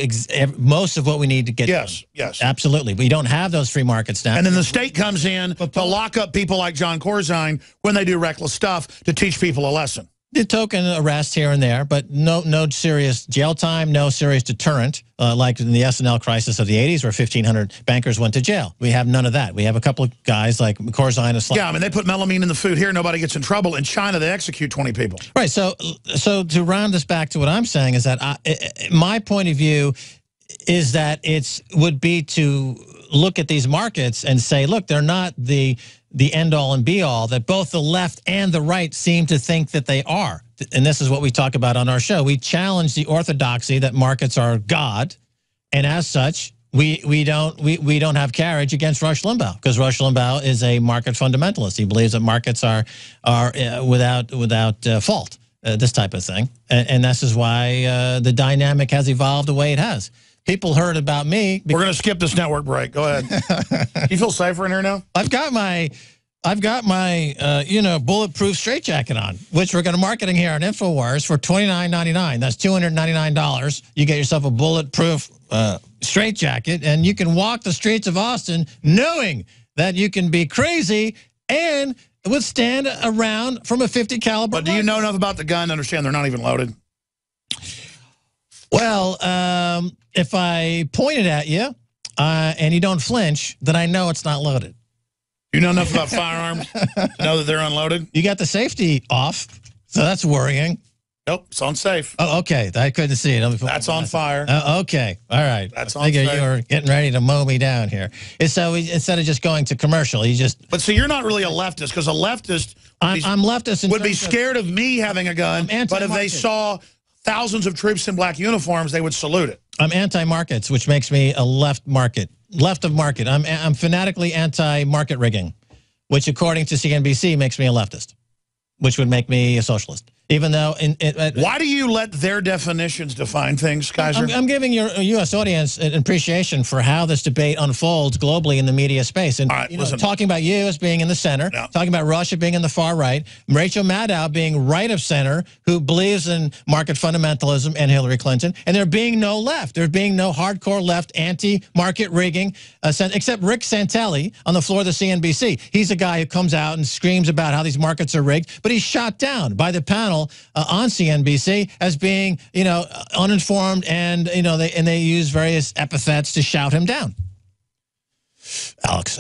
Speaker 2: most of what we need to get done.
Speaker 1: Yes.
Speaker 2: Absolutely. We don't have those free markets now.
Speaker 1: And then the state comes in to lock up people like John Corzine when they do reckless stuff to teach people a lesson.
Speaker 2: The token arrest here and there, but no serious jail time, no serious deterrent, like in the S&L crisis of the 80s where 1,500 bankers went to jail. We have none of that. We have a couple of guys like Corzine.
Speaker 1: Yeah, I mean, they put melamine in the food here. Nobody gets in trouble. In China, they execute 20 people.
Speaker 2: Right. So to round this back to what I'm saying is that my point of view is that would be to look at these markets and say, look, they're not the end-all and be-all that both the left and the right seem to think that they are. And this is what we talk about on our show. We challenge the orthodoxy that markets are God, and as such, we don't have carriage against Rush Limbaugh, because Rush Limbaugh is a market fundamentalist. He believes that markets are without fault. This type of thing, and this is why the dynamic has evolved the way it has. People heard about me.
Speaker 1: We're going to skip this network break. Go ahead. Do you feel safer in here now?
Speaker 2: I've got my bulletproof straitjacket on, which we're going to marketing here on InfoWars for $29.99. That's $299. You get yourself a bulletproof straitjacket, and you can walk the streets of Austin knowing that you can be crazy and withstand a round from a 50 caliber.
Speaker 1: But do you know enough about the gun to understand they're not even loaded?
Speaker 2: Well, if I point it at you and you don't flinch, then I know it's not loaded.
Speaker 1: You know enough about firearms to know that they're unloaded?
Speaker 2: You got the safety off, so that's worrying.
Speaker 1: Nope, it's on safe.
Speaker 2: Oh, okay. I couldn't see it.
Speaker 1: That's on fire.
Speaker 2: Okay. All right.
Speaker 1: That's
Speaker 2: I
Speaker 1: on
Speaker 2: figure
Speaker 1: safe.
Speaker 2: you were getting ready to mow me down here. So instead of just going to commercial, you just...
Speaker 1: But see, you're not really a leftist, because a leftist
Speaker 2: I'm leftist
Speaker 1: would be scared of me having a gun, but if they saw thousands of troops in black uniforms, they would salute it.
Speaker 2: I'm anti-markets, which makes me a left of market. I'm fanatically anti-market rigging, which according to CNBC makes me a leftist, which would make me a socialist. Even though...
Speaker 1: Why do you let their definitions define things, Keiser?
Speaker 2: I'm giving your U.S. audience an appreciation for how this debate unfolds globally in the media space. And
Speaker 1: right, listen.
Speaker 2: Talking about you as being in the center, talking about Russia being in the far right, Rachel Maddow being right of center, who believes in market fundamentalism, and Hillary Clinton, and there being no left. There being no hardcore left anti-market rigging, except Rick Santelli on the floor of the CNBC. He's a guy who comes out and screams about how these markets are rigged, but he's shot down by the panel on CNBC as being, uninformed, and they use various epithets to shout him down. Alex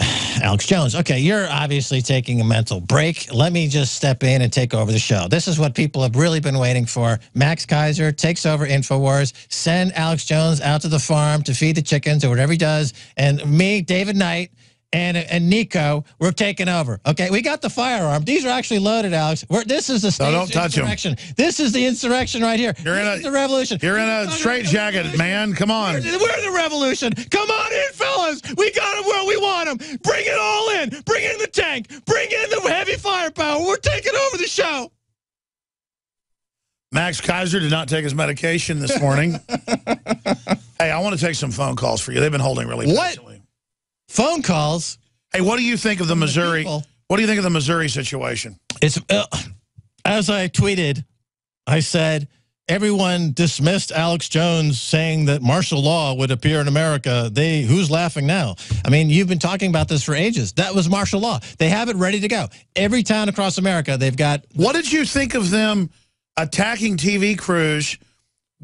Speaker 2: Jones. Okay, you're obviously taking a mental break. Let me just step in and take over the show. This is what people have really been waiting for. Max Keiser takes over InfoWars. Send Alex Jones out to the farm to feed the chickens or whatever he does, and me, David Knight, and Nico, we're taking over. Okay, we got the firearm. These are actually loaded, Alex. This is the staged
Speaker 1: don't touch
Speaker 2: insurrection. This is the insurrection right here. This is the revolution.
Speaker 1: You're in a straitjacket, man. Come on.
Speaker 2: We're the revolution. Come on in, fellas. We got them where we want them. Bring it all in. Bring in the tank. Bring in the heavy firepower. We're taking over the show.
Speaker 1: Max Keiser did not take his medication this morning. Hey, I want to take some phone calls for you. They've been holding really patiently.
Speaker 2: Phone calls.
Speaker 1: Hey, what do you think of the Missouri? What do you think of the Missouri situation?
Speaker 2: It's as I tweeted, I said everyone dismissed Alex Jones saying that martial law would appear in America. Who's laughing now? I mean, you've been talking about this for ages. That was martial law. They have it ready to go. Every town across America, they've got.
Speaker 1: What did you think of them attacking TV crews,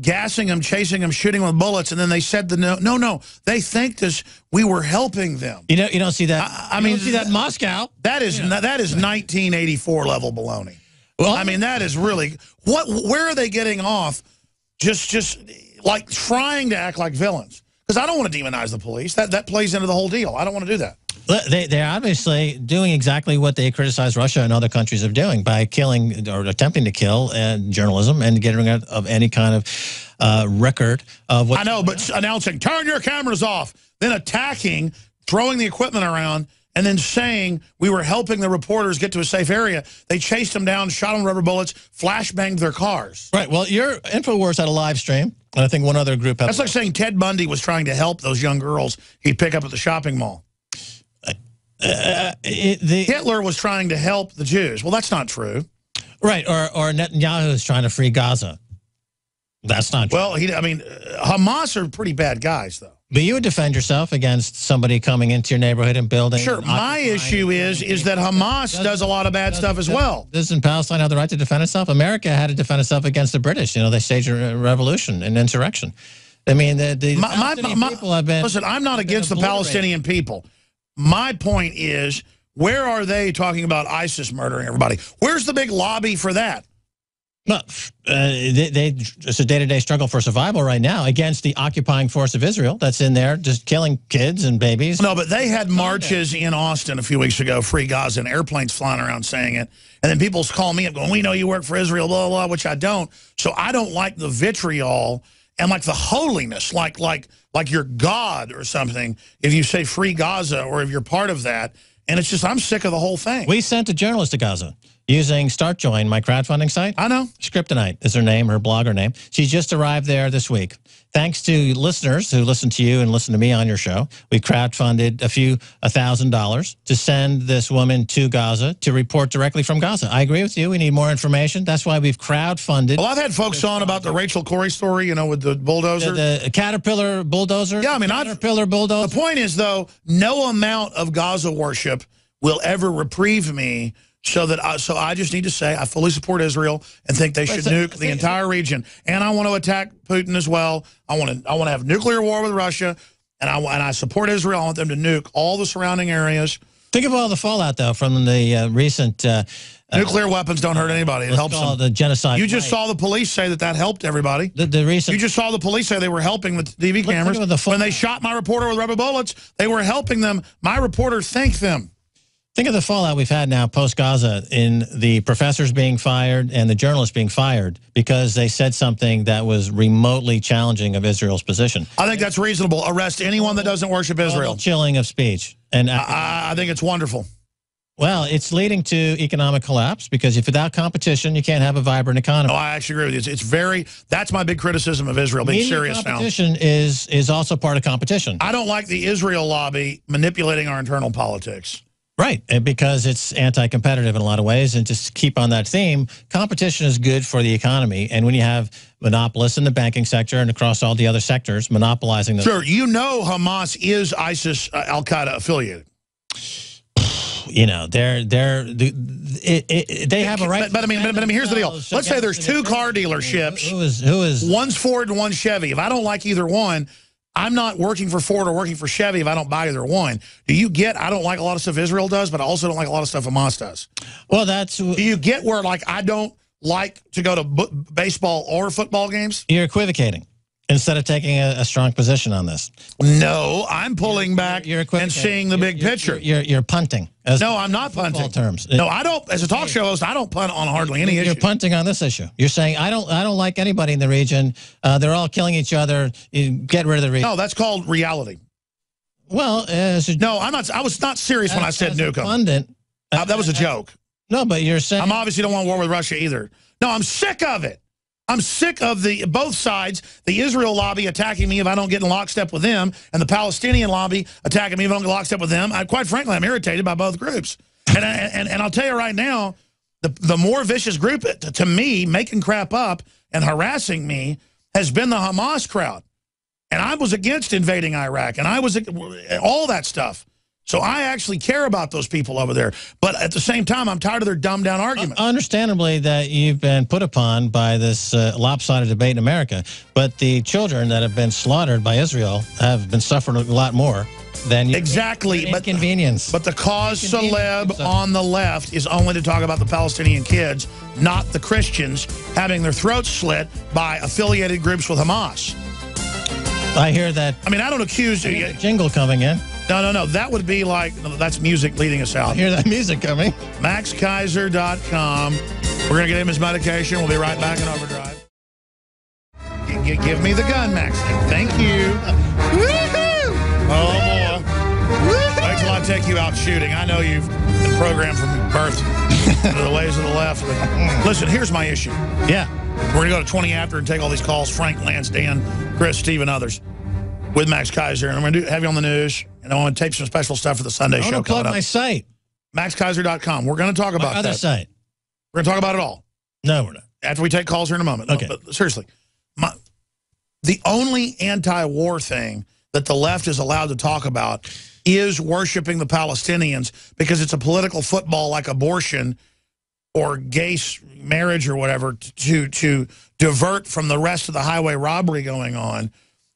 Speaker 1: gassing them, chasing them, shooting with bullets, and then they said no. They thanked us. We were helping them.
Speaker 2: You don't see that. I mean, see that in Moscow.
Speaker 1: That is 1984 level baloney. Well, I mean, that is really where are they getting off? Just like trying to act like villains. Because I don't want to demonize the police. That plays into the whole deal. I don't want to do that.
Speaker 2: They're obviously doing exactly what they criticize Russia and other countries of doing by killing or attempting to kill journalism and getting rid of any kind of record of what. I
Speaker 1: know, but announcing, turn your cameras off, then attacking, throwing the equipment around, and then saying we were helping the reporters get to a safe area. They chased them down, shot them with rubber bullets, flashbanged their cars.
Speaker 2: Right. Well, your InfoWars had a live stream, and I think one other group had.
Speaker 1: That's like saying Ted Bundy was trying to help those young girls he'd pick up at the shopping mall. Hitler was trying to help the Jews. Well, that's not true.
Speaker 2: Right, or Netanyahu is trying to free Gaza. That's not true.
Speaker 1: Well, Hamas are pretty bad guys, though.
Speaker 2: But you would defend yourself against somebody coming into your neighborhood and building. Sure,
Speaker 1: my issue is that Hamas does a lot of bad stuff as well.
Speaker 2: Doesn't Palestine have the right to defend itself? America had to defend itself against the British. They staged a revolution and insurrection. I mean, the Palestinian people have been...
Speaker 1: Listen, I'm not against the Palestinian people. My point is, where are they talking about ISIS murdering everybody? Where's the big lobby for that?
Speaker 2: Well, it's a day-to-day struggle for survival right now against the occupying force of Israel that's in there just killing kids and babies.
Speaker 1: No, but they had marches in Austin a few weeks ago, Free Gaza, and airplanes flying around saying it. And then people call me up going, we know you work for Israel, blah, blah, blah, which I don't. So I don't like the vitriol and like the holiness, like you're God or something, if you say free Gaza or if you're part of that. And it's just, I'm sick of the whole thing.
Speaker 2: We sent a journalist to Gaza using StartJoin, my crowdfunding site.
Speaker 1: I know.
Speaker 2: Kryptonite is her name, her blogger name. She just arrived there this week. Thanks to listeners who listen to you and listen to me on your show, we crowdfunded a few $1,000 to send this woman to Gaza to report directly from Gaza. I agree with you. We need more information. That's why we've crowdfunded.
Speaker 1: Well, I've had folks on about the Rachel Corrie story, you know, with the bulldozer.
Speaker 2: The Caterpillar bulldozer?
Speaker 1: Yeah, I mean,
Speaker 2: Caterpillar bulldozer.
Speaker 1: The point is, though, no amount of Gaza worship will ever reprieve me. So I just need to say I fully support Israel and think they should nuke the entire region, and I want to attack Putin as well. I want to have nuclear war with Russia, and I support Israel. I want them to nuke all the surrounding areas.
Speaker 2: Think of all the fallout though from the recent
Speaker 1: nuclear weapons don't hurt anybody. It helps them.
Speaker 2: The genocide.
Speaker 1: You just saw the police say that helped everybody.
Speaker 2: The recent.
Speaker 1: You just saw the police say they were helping with TV cameras when they shot my reporter with rubber bullets. They were helping them. My reporter thanked them.
Speaker 2: Think of the fallout we've had now post-Gaza in the professors being fired and the journalists being fired because they said something that was remotely challenging of Israel's position.
Speaker 1: I think that's reasonable. Arrest anyone that doesn't worship Israel.
Speaker 2: Chilling of speech. And
Speaker 1: I think it's wonderful.
Speaker 2: Well, it's leading to economic collapse because if without competition, you can't have a vibrant economy.
Speaker 1: No, I actually agree with you. That's my big criticism of Israel, being serious now.
Speaker 2: Competition is also part of competition.
Speaker 1: I don't like the Israel lobby manipulating our internal politics.
Speaker 2: Right, because it's anti-competitive in a lot of ways. And just keep on that theme, competition is good for the economy. And when you have monopolists in the banking sector and across all the other sectors monopolizing them.
Speaker 1: Sure, you know Hamas is ISIS, Al-Qaeda affiliated.
Speaker 2: You know, they have a right.
Speaker 1: But I mean, here's the deal. Let's say there's two car dealerships.
Speaker 2: Who is?
Speaker 1: One's Ford and one's Chevy. If I don't like either one, I'm not working for Ford or working for Chevy if I don't buy either one. Do you get, I don't like a lot of stuff Israel does, but I also don't like a lot of stuff Hamas does.
Speaker 2: Well, that's...
Speaker 1: Do you get where, like, I don't like to go to baseball or football games?
Speaker 2: You're equivocating instead of taking a strong position on this.
Speaker 1: No, I'm pulling back and seeing the big picture.
Speaker 2: You're punting.
Speaker 1: No, I'm not punting.
Speaker 2: Terms.
Speaker 1: No, I don't. As a talk show host, I don't punt on hardly any issue.
Speaker 2: You're punting on this issue. You're saying I don't like anybody in the region. They're all killing each other. You get rid of the region.
Speaker 1: No, that's called reality.
Speaker 2: Well,
Speaker 1: no, I'm not. I was not serious when I said nuke them.
Speaker 2: Pundit,
Speaker 1: that was a joke.
Speaker 2: No, but you're saying
Speaker 1: I'm obviously don't want war with Russia either. No, I'm sick of it. I'm sick of both sides, the Israel lobby attacking me if I don't get in lockstep with them, and the Palestinian lobby attacking me if I don't get in lockstep with them. Quite frankly, I'm irritated by both groups. And I'll tell you right now, the more vicious group to me, making crap up and harassing me, has been the Hamas crowd. And I was against invading Iraq, and I was all that stuff. So I actually care about those people over there. But at the same time, I'm tired of their dumbed-down arguments.
Speaker 2: Understandably that you've been put upon by this lopsided debate in America, but the children that have been slaughtered by Israel have been suffering a lot more than you.
Speaker 1: Exactly.
Speaker 2: Inconvenience.
Speaker 1: But the cause celeb on the left is only to talk about the Palestinian kids, not the Christians having their throats slit by affiliated groups with Hamas.
Speaker 2: I hear that.
Speaker 1: I mean, I don't accuse you.
Speaker 2: Jingle coming in.
Speaker 1: No. That would be like, that's music leading us out.
Speaker 2: I hear that music coming.
Speaker 1: MaxKeiser.com. We're going to get him his medication. We'll be right back in overdrive. Give me the gun, Max. Thank you. Woo-hoo! Oh, boy. Wait till I take you out shooting. I know you've been programmed from birth into the ways of the left. But listen, here's my issue.
Speaker 2: Yeah.
Speaker 1: We're going to go to 20 after and take all these calls. Frank, Lance, Dan, Chris, Steve, and others. With Max Keiser, and I'm going to have you on the news, and I want to tape some special stuff for the Sunday show.
Speaker 2: I want to plug my site.
Speaker 1: MaxKeiser.com. We're going to talk about
Speaker 2: that. Other site.
Speaker 1: We're going to talk about it all.
Speaker 2: No, we're not.
Speaker 1: After we take calls here in a moment.
Speaker 2: Okay.
Speaker 1: But seriously, the only anti-war thing that the left is allowed to talk about is worshiping the Palestinians because it's a political football like abortion or gay marriage or whatever to divert from the rest of the highway robbery going on.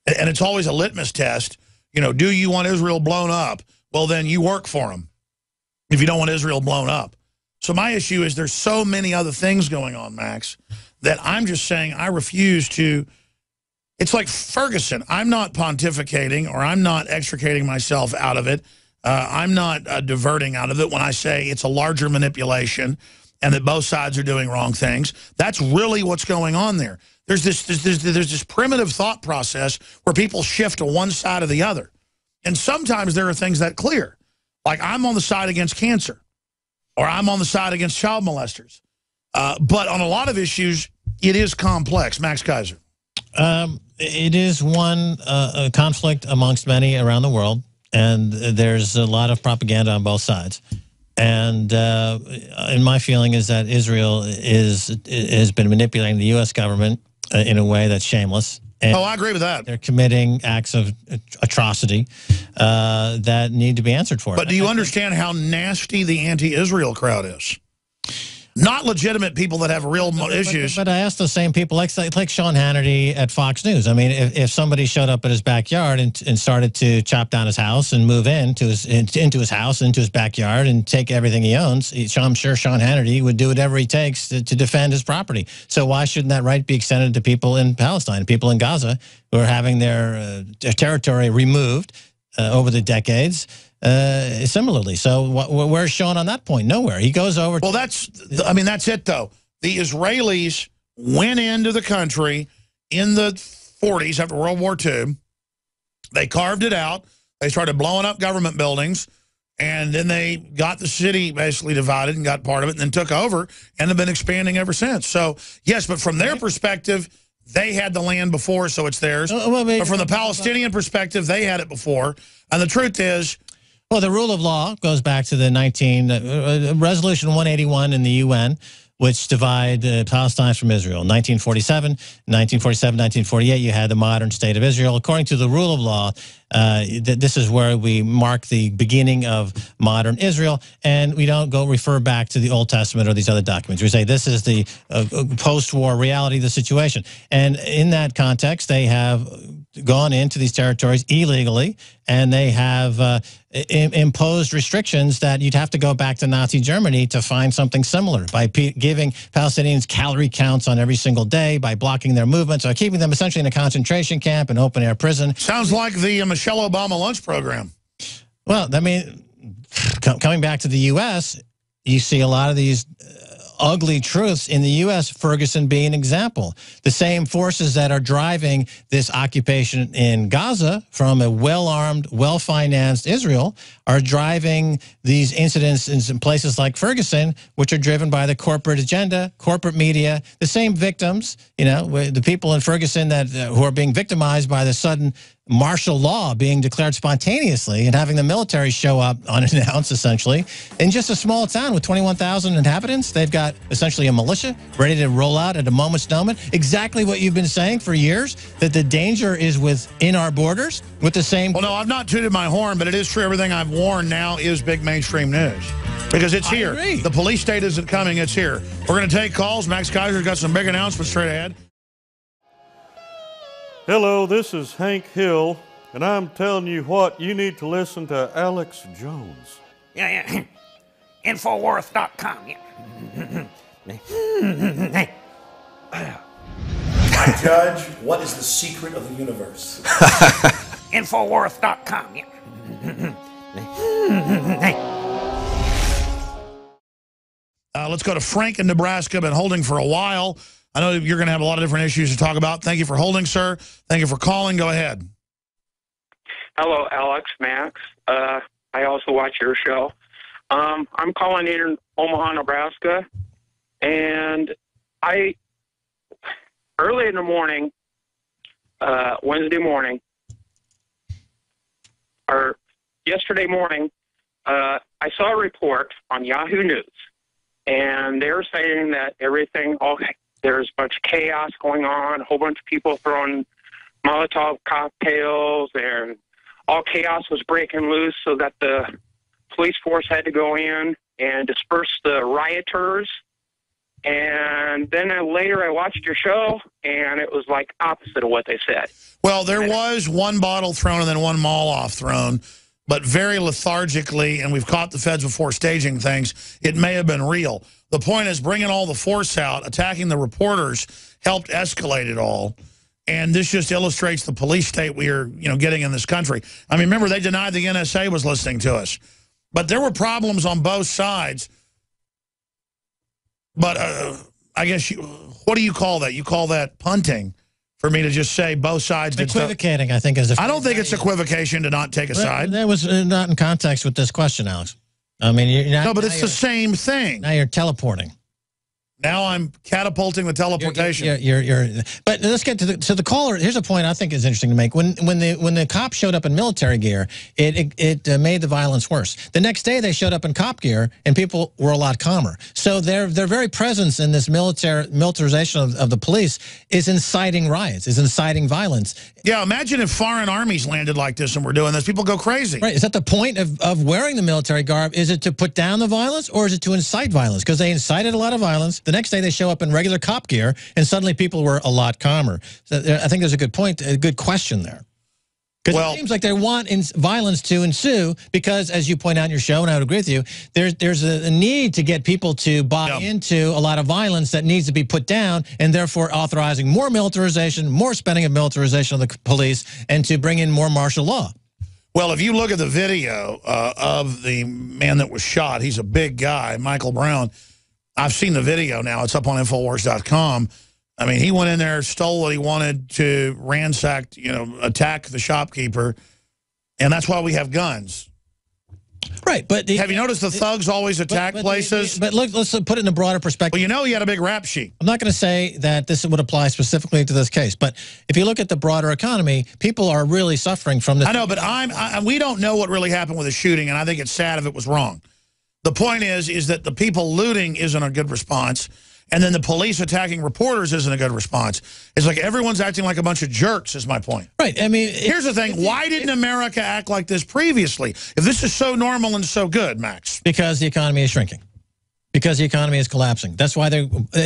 Speaker 1: And it's always a litmus test. You know, do you want Israel blown up? Well, then you work for them if you don't want Israel blown up. So my issue is there's so many other things going on, Max, that I'm just saying I refuse to. It's like Ferguson. I'm not pontificating or I'm not extricating myself out of it. I'm not diverting out of it when I say it's a larger manipulation. and that both sides are doing wrong things. That's really what's going on there. There's this primitive thought process where people shift to one side or the other. And sometimes there are things that clear. Like I'm on the side against cancer, or I'm on the side against child molesters. But on a lot of issues, it is complex. Max Keiser.
Speaker 2: It is one conflict amongst many around the world, and there's a lot of propaganda on both sides. And my feeling is that Israel has been manipulating the U.S. government in a way that's shameless. And
Speaker 1: I agree with that.
Speaker 2: They're committing acts of atrocity that need to be answered for.
Speaker 1: But do you understand how nasty the anti-Israel crowd is? Not legitimate people that have real issues.
Speaker 2: But I asked the same people, like Sean Hannity at Fox News. I mean, if somebody showed up at his backyard and started to chop down his house and move into his house, into his backyard, and take everything he owns, I'm sure Sean Hannity would do whatever he takes to defend his property. So why shouldn't that right be extended to people in Palestine, people in Gaza, who are having their territory removed over the decades? Similarly. So where's Sean on that point? Nowhere. He goes over.
Speaker 1: Well, that's it, though. The Israelis went into the country in the 40s after World War II. They carved it out. They started blowing up government buildings. And then they got the city basically divided and got part of it and then took over and have been expanding ever since. So, yes, but from their perspective, they had the land before, so it's theirs. But from the Palestinian perspective, they had it before. And the truth is,
Speaker 2: well, the rule of law goes back to the Resolution 181 in the UN, which divided Palestine from Israel. 1947, 1948, you had the modern state of Israel. According to the rule of law, this is where we mark the beginning of modern Israel, and we don't go refer back to the Old Testament or these other documents. We say this is the post-war reality of the situation. And in that context, they have gone into these territories illegally, and they have imposed restrictions that you'd have to go back to Nazi Germany to find something similar, by giving Palestinians calorie counts on every single day, by blocking their movements, or keeping them essentially in a concentration camp and open-air prison.
Speaker 1: Sounds like the Michelle Obama lunch program.
Speaker 2: Well, I mean, coming back to the U.S., you see a lot of these ugly truths in the U.S., Ferguson being an example. The same forces that are driving this occupation in Gaza from a well-armed, well-financed Israel are driving these incidents in places like Ferguson, which are driven by the corporate agenda, corporate media, the same victims, you know, the people in Ferguson that who are being victimized by the sudden martial law being declared spontaneously and having the military show up unannounced, essentially. In just a small town with 21,000 inhabitants, they've got essentially a militia ready to roll out at a moment's notice. Exactly what you've been saying for years, that the danger is within our borders with the same...
Speaker 1: Well, no, I've not tooted my horn, but it is true. Everything I've worn now is big mainstream news. Because it's here. The police state isn't coming, it's here. We're going to take calls. Max Keiser's got some big announcements straight ahead.
Speaker 4: Hello, this is Hank Hill, and I'm telling you what, you need to listen to Alex Jones.
Speaker 5: Yeah. Infowars.com.
Speaker 6: My judge, what is the secret of the universe?
Speaker 5: Infowars.com.
Speaker 1: Let's go to Frank in Nebraska. Been holding for a while. I know you're going to have a lot of different issues to talk about. Thank you for holding, sir. Thank you for calling. Go ahead.
Speaker 7: Hello, Alex, Max. I also watch your show. I'm calling in Omaha, Nebraska, and early in the morning, Wednesday morning, or yesterday morning, I saw a report on Yahoo News, and they're saying that there's a bunch of chaos going on, a whole bunch of people throwing Molotov cocktails, and all chaos was breaking loose so that the police force had to go in and disperse the rioters. And then later I watched your show, and it was like opposite of what they said.
Speaker 1: Well, there was one bottle thrown and then one Molotov thrown, but very lethargically, and we've caught the feds before staging things. It may have been real. The point is bringing all the force out, attacking the reporters, helped escalate it all. And this just illustrates the police state we are, getting in this country. I mean, remember, they denied the NSA was listening to us. But there were problems on both sides. But I guess what do you call that? You call that punting for me to just say both sides did stuff.
Speaker 2: Equivocating, I think, is a...
Speaker 1: I don't think it's equivocation to not take a side.
Speaker 2: That was not in context with this question, Alex. I mean, you're not...
Speaker 1: No, but it's the same thing.
Speaker 2: Now you're teleporting.
Speaker 1: Now I'm catapulting the teleportation.
Speaker 2: But let's get to the caller. Here's a point I think is interesting to make. When the cops showed up in military gear, it made the violence worse. The next day they showed up in cop gear, and people were a lot calmer. So their very presence in this militarization of the police is inciting riots, is inciting violence.
Speaker 1: Yeah, imagine if foreign armies landed like this and we're doing this. People go crazy.
Speaker 2: Right. Is that the point of wearing the military garb? Is it to put down the violence, or is it to incite violence? Because they incited a lot of violence. The next day they show up in regular cop gear, and suddenly people were a lot calmer. So I think there's a good point, a good question there. Because it seems like they want violence to ensue because, as you point out in your show, and I would agree with you, there's a need to get people to buy into a lot of violence that needs to be put down, and therefore authorizing more militarization, more spending of militarization of the police, and to bring in more martial law.
Speaker 1: Well, if you look at the video of the man that was shot, he's a big guy, Michael Brown. I've seen the video now. It's up on Infowars.com. I mean, he went in there, stole what he wanted to, ransack, attack the shopkeeper, and that's why we have guns.
Speaker 2: Right, but...
Speaker 1: have you noticed the thugs always attack places?
Speaker 2: But look, let's put it in a broader perspective.
Speaker 1: Well, he had a big rap sheet.
Speaker 2: I'm not going to say that this would apply specifically to this case, but if you look at the broader economy, people are really suffering from this.
Speaker 1: I know, but we don't know what really happened with the shooting, and I think it's sad if it was wrong. The point is that the people looting isn't a good response, and then the police attacking reporters isn't a good response. It's like everyone's acting like a bunch of jerks is my point.
Speaker 2: Right. I mean,
Speaker 1: here's the thing. Why didn't America act like this previously? If this is so normal and so good, Max.
Speaker 2: Because the economy is shrinking. Because the economy is collapsing. That's why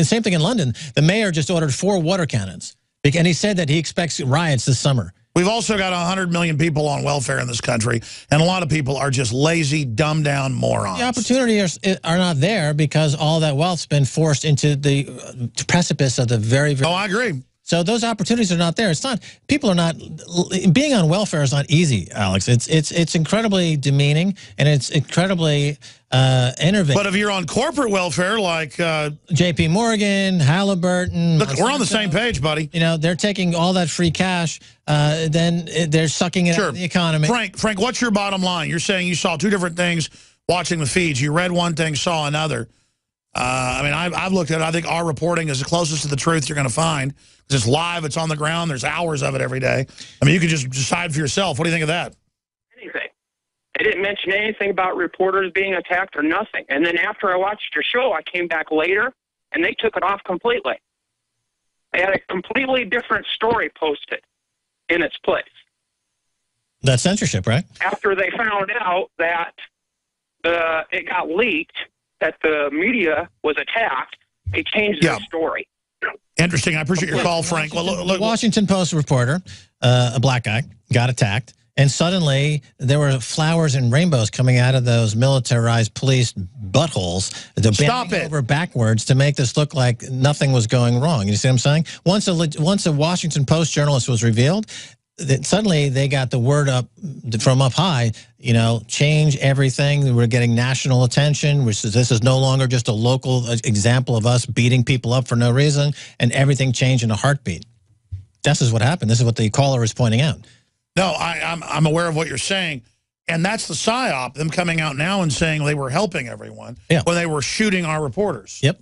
Speaker 2: same thing in London. The mayor just ordered 4 water cannons. And he said that he expects riots this summer.
Speaker 1: We've also got 100 million people on welfare in this country, and a lot of people are just lazy, dumbed-down morons.
Speaker 2: The opportunities are not there because all that wealth's been forced into the precipice of the very...
Speaker 1: Oh, I agree.
Speaker 2: So those opportunities are not there. It's not... People are not... Being on welfare is not easy, Alex. It's incredibly demeaning, and it's incredibly... innovative.
Speaker 1: But if you're on corporate welfare like...
Speaker 2: J.P. Morgan, Halliburton...
Speaker 1: Look, we're on the same page, buddy.
Speaker 2: They're taking all that free cash, then they're sucking it out of the economy.
Speaker 1: Frank, what's your bottom line? You're saying you saw 2 different things watching the feeds. You read one thing, saw another. I mean, I've looked at it. I think our reporting is the closest to the truth you're going to find. Because it's live, it's on the ground, there's hours of it every day. I mean, you can just decide for yourself. What do you think of that?
Speaker 7: Anything. They didn't mention anything about reporters being attacked or nothing. And then after I watched your show, I came back later, and they took it off completely. They had a completely different story posted in its place.
Speaker 2: That's censorship, right?
Speaker 7: After they found out that it got leaked, that the media was attacked, they changed their story.
Speaker 1: Interesting. I appreciate your call, Frank. Well, look,
Speaker 2: Washington Post reporter, a black guy, got attacked. And suddenly, there were flowers and rainbows coming out of those militarized police buttholes.
Speaker 1: Stop it.
Speaker 2: Over backwards to make this look like nothing was going wrong. You see what I'm saying? Once a Washington Post journalist was revealed, suddenly they got the word up from up high, change everything. We're getting national attention. This is no longer just a local example of us beating people up for no reason, and everything changed in a heartbeat. This is what happened. This is what the caller is pointing out.
Speaker 1: No, I'm aware of what you're saying. And that's the PSYOP, them coming out now and saying they were helping everyone when they were shooting our reporters.
Speaker 2: Yep.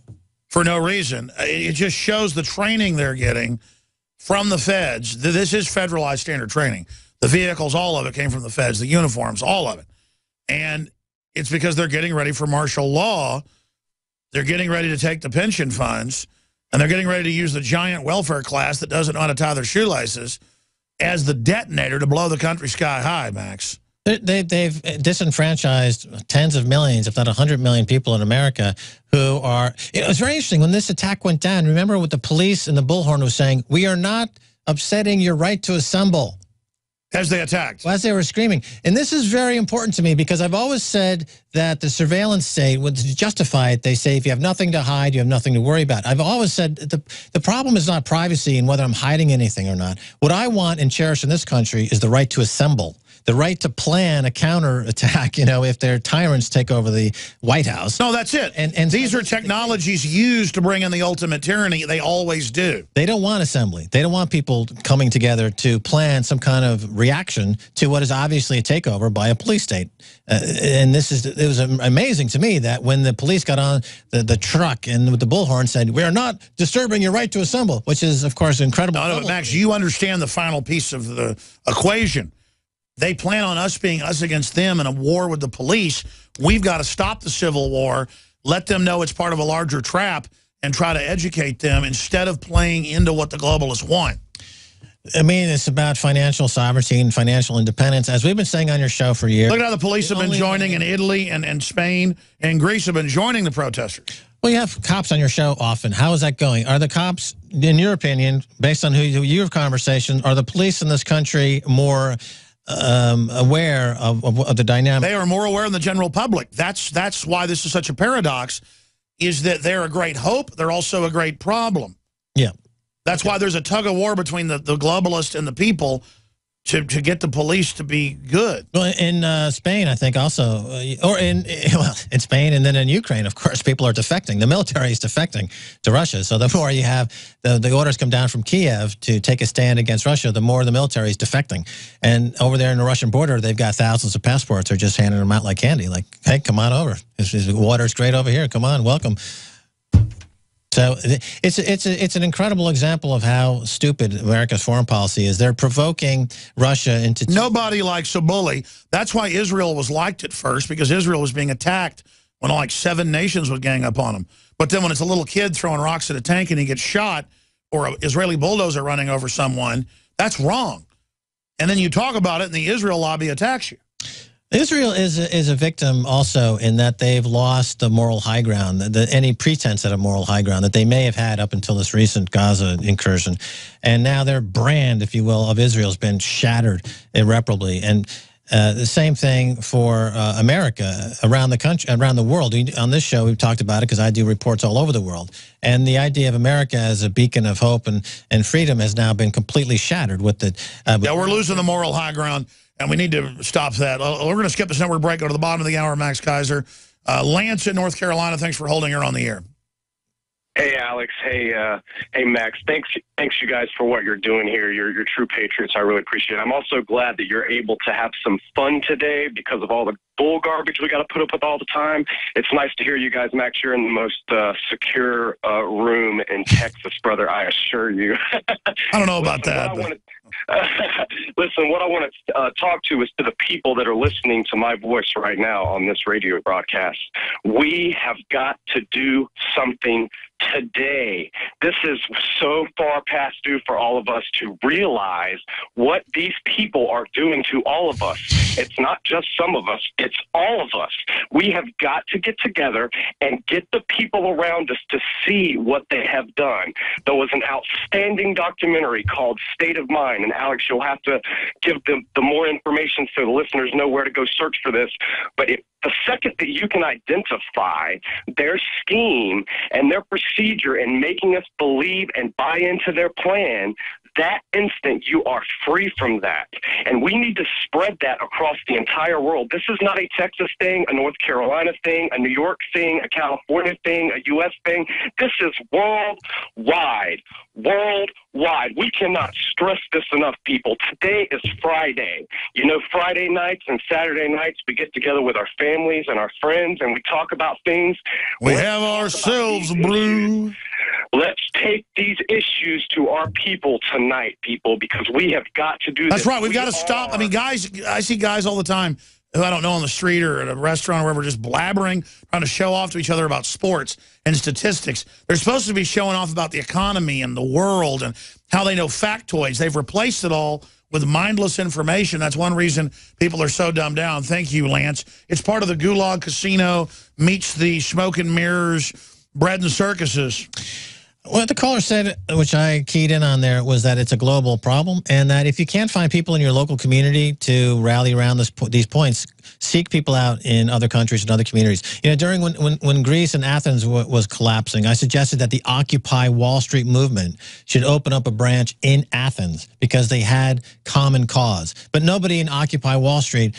Speaker 1: For no reason. It just shows the training they're getting from the feds. This is federalized standard training. The vehicles, all of it came from the feds. The uniforms, all of it. And it's because they're getting ready for martial law. They're getting ready to take the pension funds. And they're getting ready to use the giant welfare class that doesn't know how to tie their shoelaces as the detonator to blow the country sky high, Max.
Speaker 2: They've disenfranchised tens of millions, if not 100 million people in America who are... it's very interesting. When this attack went down, remember what the police and the bullhorn was saying? We are not upsetting your right to assemble.
Speaker 1: As they attacked.
Speaker 2: Well, as they were screaming. And this is very important to me because I've always said that the surveillance state, would justify it, they say if you have nothing to hide, you have nothing to worry about. I've always said the problem is not privacy and whether I'm hiding anything or not. What I want and cherish in this country is the right to assemble. the right to plan a counterattack, you know, if their tyrants take over the White House.
Speaker 1: No, that's it. And these are technologies used to bring in the ultimate tyranny. They always do.
Speaker 2: They don't want assembly. They don't want people coming together to plan some kind of reaction to what is obviously a takeover by a police state. And it was amazing to me that when the police got on the truck and with the bullhorn said, "We are not disturbing your right to assemble," which is, of course, incredible.
Speaker 1: No, but Max, you understand the final piece of the equation. They plan on us being us against them in a war with the police. We've got to stop the Civil War, let them know it's part of a larger trap, and try to educate them instead of playing into what the globalists want.
Speaker 2: I mean, it's about financial sovereignty and financial independence. As we've been saying on your show for years.
Speaker 1: Look at how the police have been joining in Italy and Spain and Greece have been joining the protesters.
Speaker 2: Well, you have cops on your show often. How is that going? Are the cops, in your opinion, based on who you have conversation, are the police in this country more aware of the dynamic?
Speaker 1: They are more aware than the general public. That's why this is such a paradox, is that they're a great hope. They're also a great problem.
Speaker 2: Yeah.
Speaker 1: That's why there's a tug of war between the globalists and the people to get the police to be good.
Speaker 2: Well, in Spain, I think also, or in Spain and then in Ukraine, of course, people are defecting. The military is defecting to Russia. So the more you have the orders come down from Kiev to take a stand against Russia, the more the military is defecting. And over there in the Russian border, they've got thousands of passports. They're just handing them out like candy. Like, hey, come on over. The water's great over here. Come on, welcome. So it's an incredible example of how stupid America's foreign policy is. They're provoking Russia into...
Speaker 1: Nobody likes a bully. That's why Israel was liked at first, because Israel was being attacked when like 7 nations would gang up on them. But then when it's a little kid throwing rocks at a tank and he gets shot, or an Israeli bulldozer running over someone, that's wrong. And then you talk about it and the Israel lobby attacks you.
Speaker 2: Israel is a victim also in that they've lost the moral high ground, any pretense at a moral high ground that they may have had up until this recent Gaza incursion. And now their brand, if you will, of Israel has been shattered irreparably. And the same thing for America around the country, around the world. On this show, we've talked about it because I do reports all over the world. And the idea of America as a beacon of hope and freedom has now been completely shattered with the...
Speaker 1: yeah, we're losing the moral high ground. And we need to stop that. We're going to skip this network break, go to the bottom of the hour, Max Keiser. Lance in North Carolina, thanks for holding her on the air.
Speaker 8: Hey, Alex. Hey, Max. Thanks, you guys, for what you're doing here. You're true patriots. I really appreciate it. I'm also glad that you're able to have some fun today because of all the bull garbage we got to put up with all the time. It's nice to hear you guys, Max. You're in the most secure room in Texas, brother. I assure you.
Speaker 1: I don't know about that.
Speaker 8: Listen, what I want to talk to is to the people that are listening to my voice right now on this radio broadcast. We have got to do something today. This is so far past due for all of us to realize what these people are doing to all of us. It's not just some of us, it's all of us. We have got to get together and get the people around us to see what they have done. There was an outstanding documentary called State of Mind, and Alex, you'll have to give them the more information so the listeners know where to go search for this. But the second that you can identify their scheme and their procedure in making us believe and buy into their plan, that instant you are free from that. And we need to spread that across the entire world. This is not a Texas thing, a North Carolina thing, a New York thing, a California thing, a U.S. thing. This is worldwide. Worldwide. We cannot stress this enough, people. Today is Friday. You know, Friday nights and Saturday nights, we get together with our families and our friends, and we talk about things.
Speaker 1: We have ourselves brew.
Speaker 8: Let's take these issues to our people tonight, people, because we have got to do this.
Speaker 1: That's right. We've got to stop. I mean, guys, I see guys all the time who I don't know on the street or at a restaurant or wherever just blabbering, trying to show off to each other about sports and statistics. They're supposed to be showing off about the economy and the world and how they know factoids. They've replaced it all with mindless information. That's one reason people are so dumbed down. Thank you, Lance. It's part of the Gulag Casino meets the smoke and mirrors, bread and circuses.
Speaker 2: What the caller said, which I keyed in on there, was that it's a global problem, and that if you can't find people in your local community to rally around these points, seek people out in other countries and other communities. You know, during when Greece and Athens was collapsing, I suggested that the Occupy Wall Street movement should open up a branch in Athens because they had common cause. But nobody in Occupy Wall Street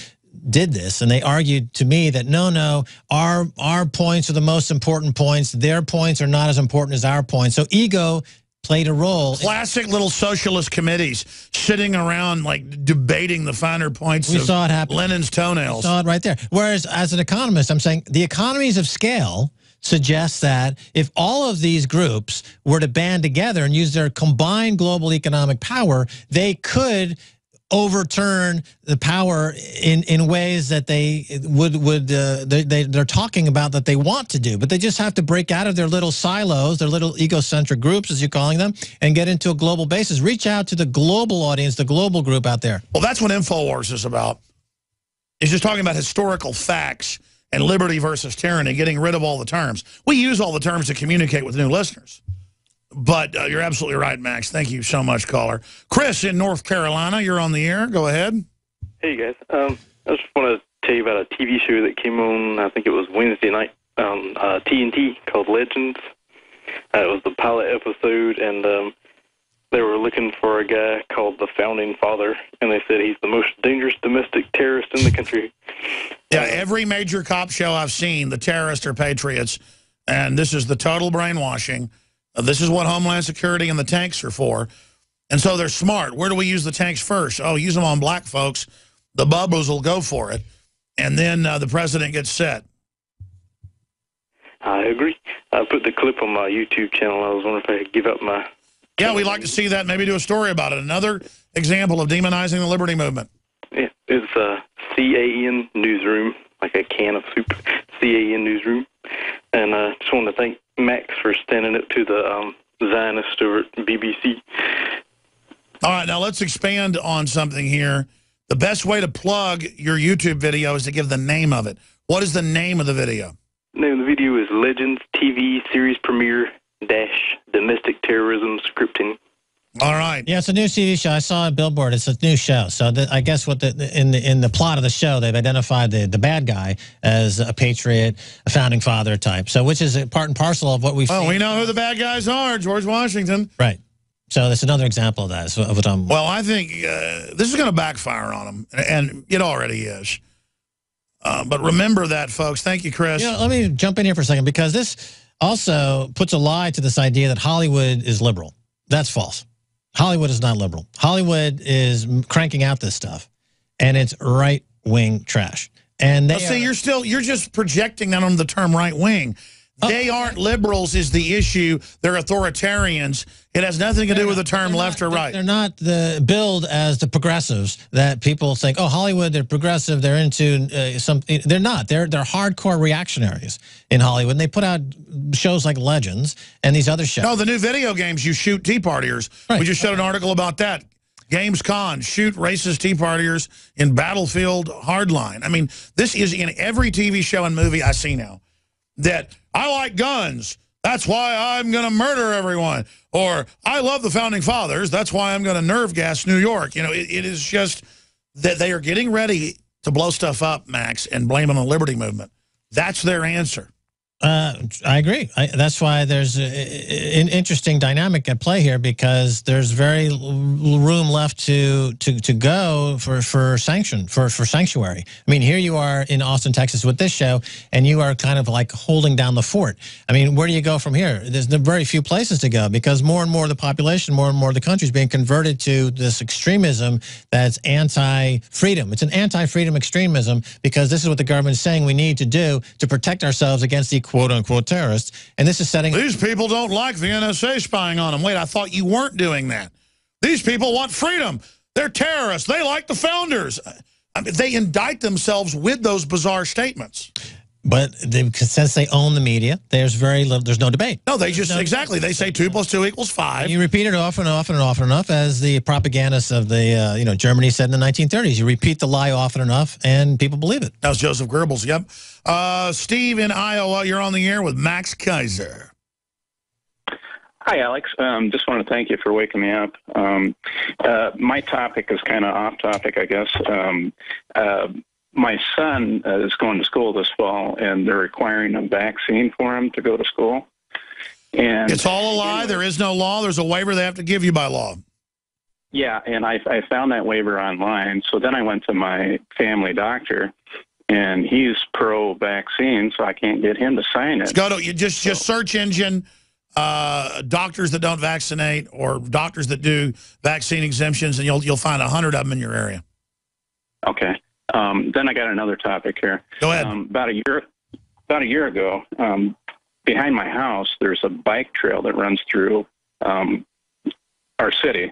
Speaker 2: did this, and they argued to me that no, our points are the most important points. Their points are not as important as our points. So ego played a role.
Speaker 1: Classic little socialist committees sitting around like debating the finer points of
Speaker 2: saw it happen.
Speaker 1: Lenin's toenails.
Speaker 2: We saw it right there. Whereas as an economist, I'm saying the economies of scale suggest that if all of these groups were to band together and use their combined global economic power, they could overturn the power in ways that they they're talking about that they want to do, but they just have to break out of their little silos, their little egocentric groups, as you're calling them, and get into a global basis. Reach out to the global audience, the global group out there.
Speaker 1: Well, that's what InfoWars is about. It's just talking about historical facts and liberty versus tyranny, getting rid of all the terms. We use all the terms to communicate with new listeners. But you're absolutely right, Max. Thank you so much, caller. Chris in North Carolina, you're on the air. Go ahead.
Speaker 9: Hey, guys. I just want to tell you about a TV show that came on, I think it was Wednesday night, on TNT called Legends. It was the pilot episode, and they were looking for a guy called the Founding Father, and they said he's the most dangerous domestic terrorist in the country.
Speaker 1: Yeah, every major cop show I've seen, the terrorists are patriots, and this is the total brainwashing. This is what Homeland Security and the tanks are for. And so they're smart. Where do we use the tanks first? Oh, use them on black folks. The bubbos will go for it. And then the president gets set.
Speaker 9: I agree. I put the clip on my YouTube channel. I was wondering if I could give up my...
Speaker 1: Yeah, we'd like to see that, maybe do a story about it. Another example of demonizing the liberty movement.
Speaker 9: Yeah, it's CAN Newsroom, like a can of soup. CAN Newsroom. And I just wanted to thank Max for standing up to the Zionist over at BBC.
Speaker 1: All right, now let's expand on something here. The best way to plug your YouTube video is to give the name of it. What is the name of the video?
Speaker 9: The name of the video is Legends TV Series Premiere - Domestic Terrorism Scripting.
Speaker 1: All right.
Speaker 2: Yeah, it's a new TV show. I saw a billboard. It's a new show. So I guess what in the plot of the show, they've identified the bad guy as a patriot, a founding father type. So which is a part and parcel of what we've seen.
Speaker 1: We know who the bad guys are. George Washington.
Speaker 2: Right. So that's another example of that.
Speaker 1: Well, I think this is going to backfire on them, and it already is. But remember that, folks. Thank you, Chris.
Speaker 2: You know, let me jump in here for a second, because this also puts a lie to this idea that Hollywood is liberal. That's false. Hollywood is not liberal. Hollywood is cranking out this stuff, and it's right-wing trash. And
Speaker 1: you're just projecting that on the term right-wing. They aren't liberals is the issue. They're authoritarians. It has nothing to do with the term left or right.
Speaker 2: They're not the billed as the progressives that people think, oh, Hollywood, they're progressive, they're into they're not. They're hardcore reactionaries in Hollywood. And they put out shows like Legends and these other shows.
Speaker 1: No, the new video games, you shoot Tea Partiers. Right. We just showed an article about that. Games Con, shoot racist Tea Partiers in Battlefield Hardline. I mean, this is in every TV show and movie I see now. That I like guns, that's why I'm going to murder everyone. Or I love the Founding Fathers, that's why I'm going to nerve gas New York. You know, it is just that they are getting ready to blow stuff up, Max, and blame it on the liberty movement. That's their answer.
Speaker 2: I agree. That's why there's an interesting dynamic at play here, because there's very room left to go for sanctuary. I mean, here you are in Austin, Texas with this show, and you are kind of like holding down the fort. I mean, where do you go from here? There's very few places to go, because more and more of the population, more and more of the country is being converted to this extremism that's anti-freedom. It's an anti-freedom extremism, because this is what the government is saying we need to do to protect ourselves against the quote-unquote terrorists, and this is setting...
Speaker 1: These people don't like the NSA spying on them. Wait, I thought you weren't doing that. These people want freedom. They're terrorists. They like the founders. I mean, they indict themselves with those bizarre statements.
Speaker 2: But since they own the media, there's no debate.
Speaker 1: No, they just, exactly, they say 2 + 2 = 5.
Speaker 2: You repeat it often and often and often enough, as the propagandists of the, Germany said in the 1930s. You repeat the lie often enough, and people believe it.
Speaker 1: That was Joseph Goebbels, yep. Steve in Iowa, you're on the air with Max Keiser.
Speaker 10: Hi, Alex. Just want to thank you for waking me up. My topic is kind of off topic, I guess. My son is going to school this fall, and they're requiring a vaccine for him to go to school. And
Speaker 1: it's all a lie. There is no law. There's a waiver they have to give you by law.
Speaker 10: Yeah, and I found that waiver online. So then I went to my family doctor, and he's pro-vaccine, so I can't get him to sign it.
Speaker 1: Go to you just search engine doctors that don't vaccinate or doctors that do vaccine exemptions, and you'll find 100 of them in your area.
Speaker 10: Okay. Then I got another topic here.
Speaker 1: Go ahead.
Speaker 10: About a year ago, behind my house, there's a bike trail that runs through our city.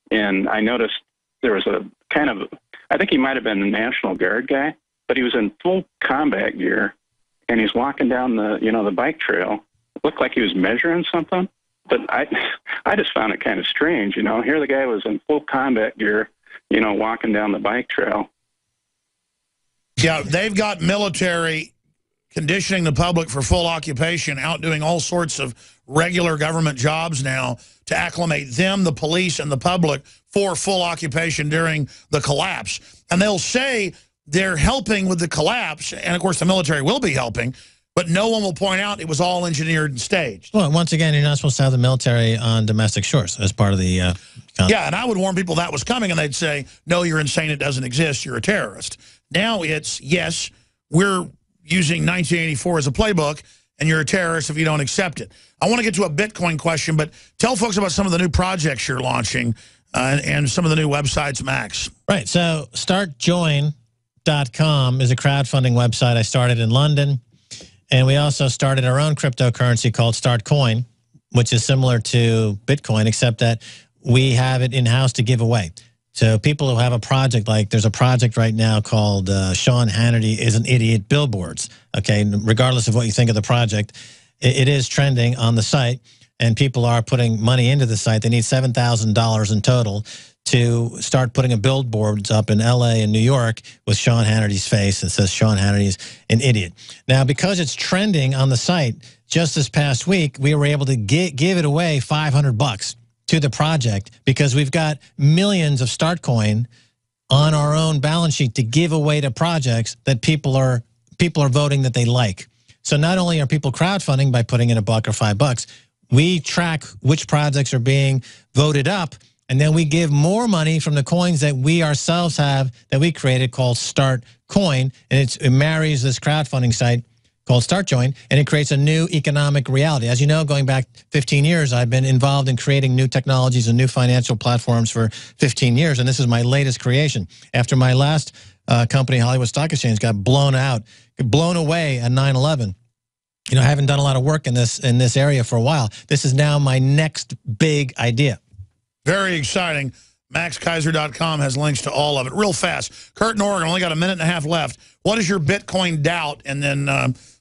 Speaker 10: And I noticed there was a kind of, I think he might have been a National Guard guy, but he was in full combat gear, and he's walking down the bike trail. It looked like he was measuring something, but I just found it kind of strange. Here the guy was in full combat gear, walking down the bike trail.
Speaker 1: Yeah, they've got military conditioning the public for full occupation, out doing all sorts of regular government jobs now to acclimate them, the police, and the public for full occupation during the collapse. And they'll say they're helping with the collapse, and of course the military will be helping, but no one will point out it was all engineered and staged.
Speaker 2: Well, once again, you're not supposed to have the military on domestic shores as part of the...
Speaker 1: yeah, and I would warn people that was coming, and they'd say, no, you're insane, it doesn't exist, you're a terrorist. Now it's, yes, we're using 1984 as a playbook, and you're a terrorist if you don't accept it. I want to get to a Bitcoin question, but tell folks about some of the new projects you're launching and some of the new websites, Max.
Speaker 2: Right, so startjoin.com is a crowdfunding website I started in London, and we also started our own cryptocurrency called Startcoin, which is similar to Bitcoin, except that we have it in-house to give away. So people who have a project, like there's a project right now called Sean Hannity is an Idiot Billboards. Okay, regardless of what you think of the project, it is trending on the site, and people are putting money into the site. They need $7,000 in total to start putting a billboards up in L.A. and New York with Sean Hannity's face that says Sean Hannity's an idiot. Now, because it's trending on the site, just this past week, we were able to give it away $500 to the project because we've got millions of Startcoin on our own balance sheet to give away to projects that people are voting that they like. So not only are people crowdfunding by putting in $1 or $5, we track which projects are being voted up, and then we give more money from the coins that we ourselves have that we created called Startcoin, and it marries this crowdfunding site called StartJoin, and it creates a new economic reality. As you know, going back 15 years, I've been involved in creating new technologies and new financial platforms for 15 years, and this is my latest creation. After my last company, Hollywood Stock Exchange, got blown away at 9/11. I haven't done a lot of work in this area for a while. This is now my next big idea.
Speaker 1: Very exciting. MaxKeiser.com has links to all of it. Real fast. Kurt in Oregon, only got a minute and a half left. What is your Bitcoin doubt? And then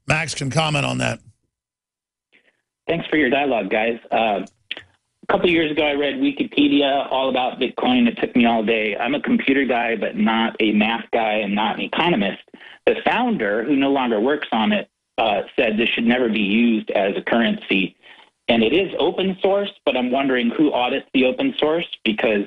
Speaker 1: Max can comment on that.
Speaker 11: Thanks for your dialogue, guys. A couple of years ago, I read Wikipedia all about Bitcoin. It took me all day. I'm a computer guy, but not a math guy and not an economist. The founder, who no longer works on it, said this should never be used as a currency. And it is open source, but I'm wondering who audits the open source, because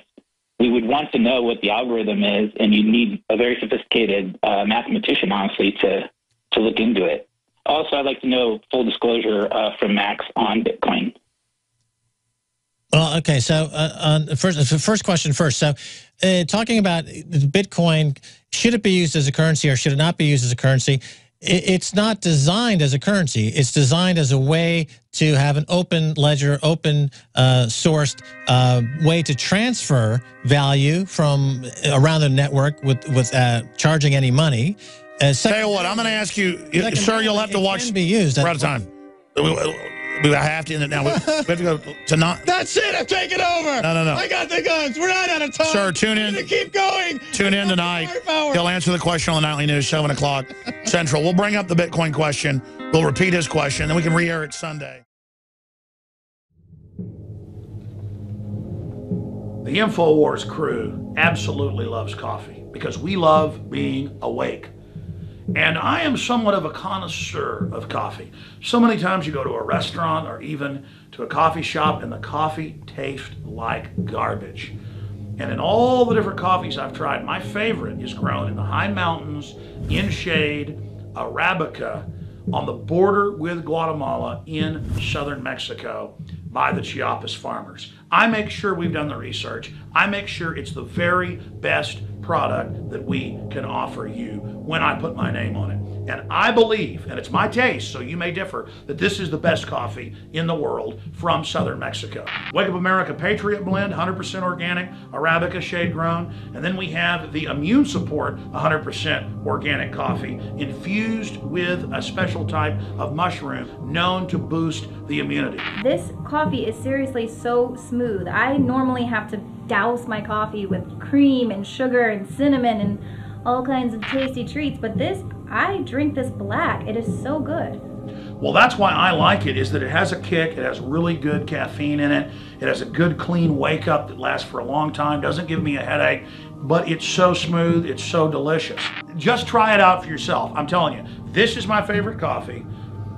Speaker 11: we would want to know what the algorithm is, and you need a very sophisticated mathematician, honestly, to look into it. Also, I'd like to know full disclosure from Max on Bitcoin.
Speaker 2: Well, okay, so first question first. So talking about Bitcoin, should it be used as a currency or should it not be used as a currency? It's not designed as a currency. It's designed as a way to have an open ledger, open sourced way to transfer value from around the network with charging any money.
Speaker 1: Tell you what, I'm going to ask you, sir, you'll have to watch.
Speaker 2: Can be used.
Speaker 1: We're out of time. We have to end it now. We have to go to not.
Speaker 2: That's it. I'm taking over.
Speaker 1: No.
Speaker 2: I got the guns. We're not out of time.
Speaker 1: Sir, tune in.
Speaker 2: We're gonna keep going.
Speaker 1: Tune in tonight. He'll answer the question on the Nightly News, 7 o'clock Central. We'll bring up the Bitcoin question. We'll repeat his question, then we can re-air it Sunday. The InfoWars crew absolutely loves coffee because we love being awake. And I am somewhat of a connoisseur of coffee. So many times you go to a restaurant or even to a coffee shop and the coffee tastes like garbage. And in all the different coffees I've tried, my favorite is grown in the high mountains, in shade, Arabica, on the border with Guatemala in southern Mexico by the Chiapas farmers. I make sure we've done the research. I make sure it's the very best product that we can offer you when I put my name on it. And I believe, and it's my taste, so you may differ, that this is the best coffee in the world from southern Mexico. Wake Up America Patriot Blend, 100% organic, Arabica shade grown. And then we have the Immune Support 100% organic coffee infused with a special type of mushroom known to boost the immunity.
Speaker 12: This coffee is seriously so smooth. I normally have to douse my coffee with cream and sugar and cinnamon and all kinds of tasty treats, but this, I drink this black. It is so good.
Speaker 1: Well, that's why I like it, is that it has a kick, it has really good caffeine in it, it has a good clean wake up that lasts for a long time, doesn't give me a headache, but it's so smooth, it's so delicious. Just try it out for yourself. I'm telling you, this is my favorite coffee.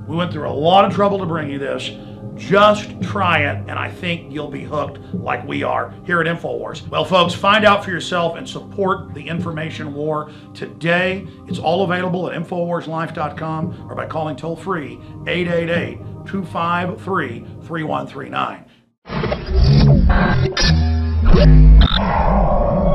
Speaker 1: We went through a lot of trouble to bring you this. Just try it, and I think you'll be hooked like we are here at InfoWars. Well, folks, find out for yourself and support the information war today. It's all available at InfoWarsLife.com or by calling toll-free 888-253-3139.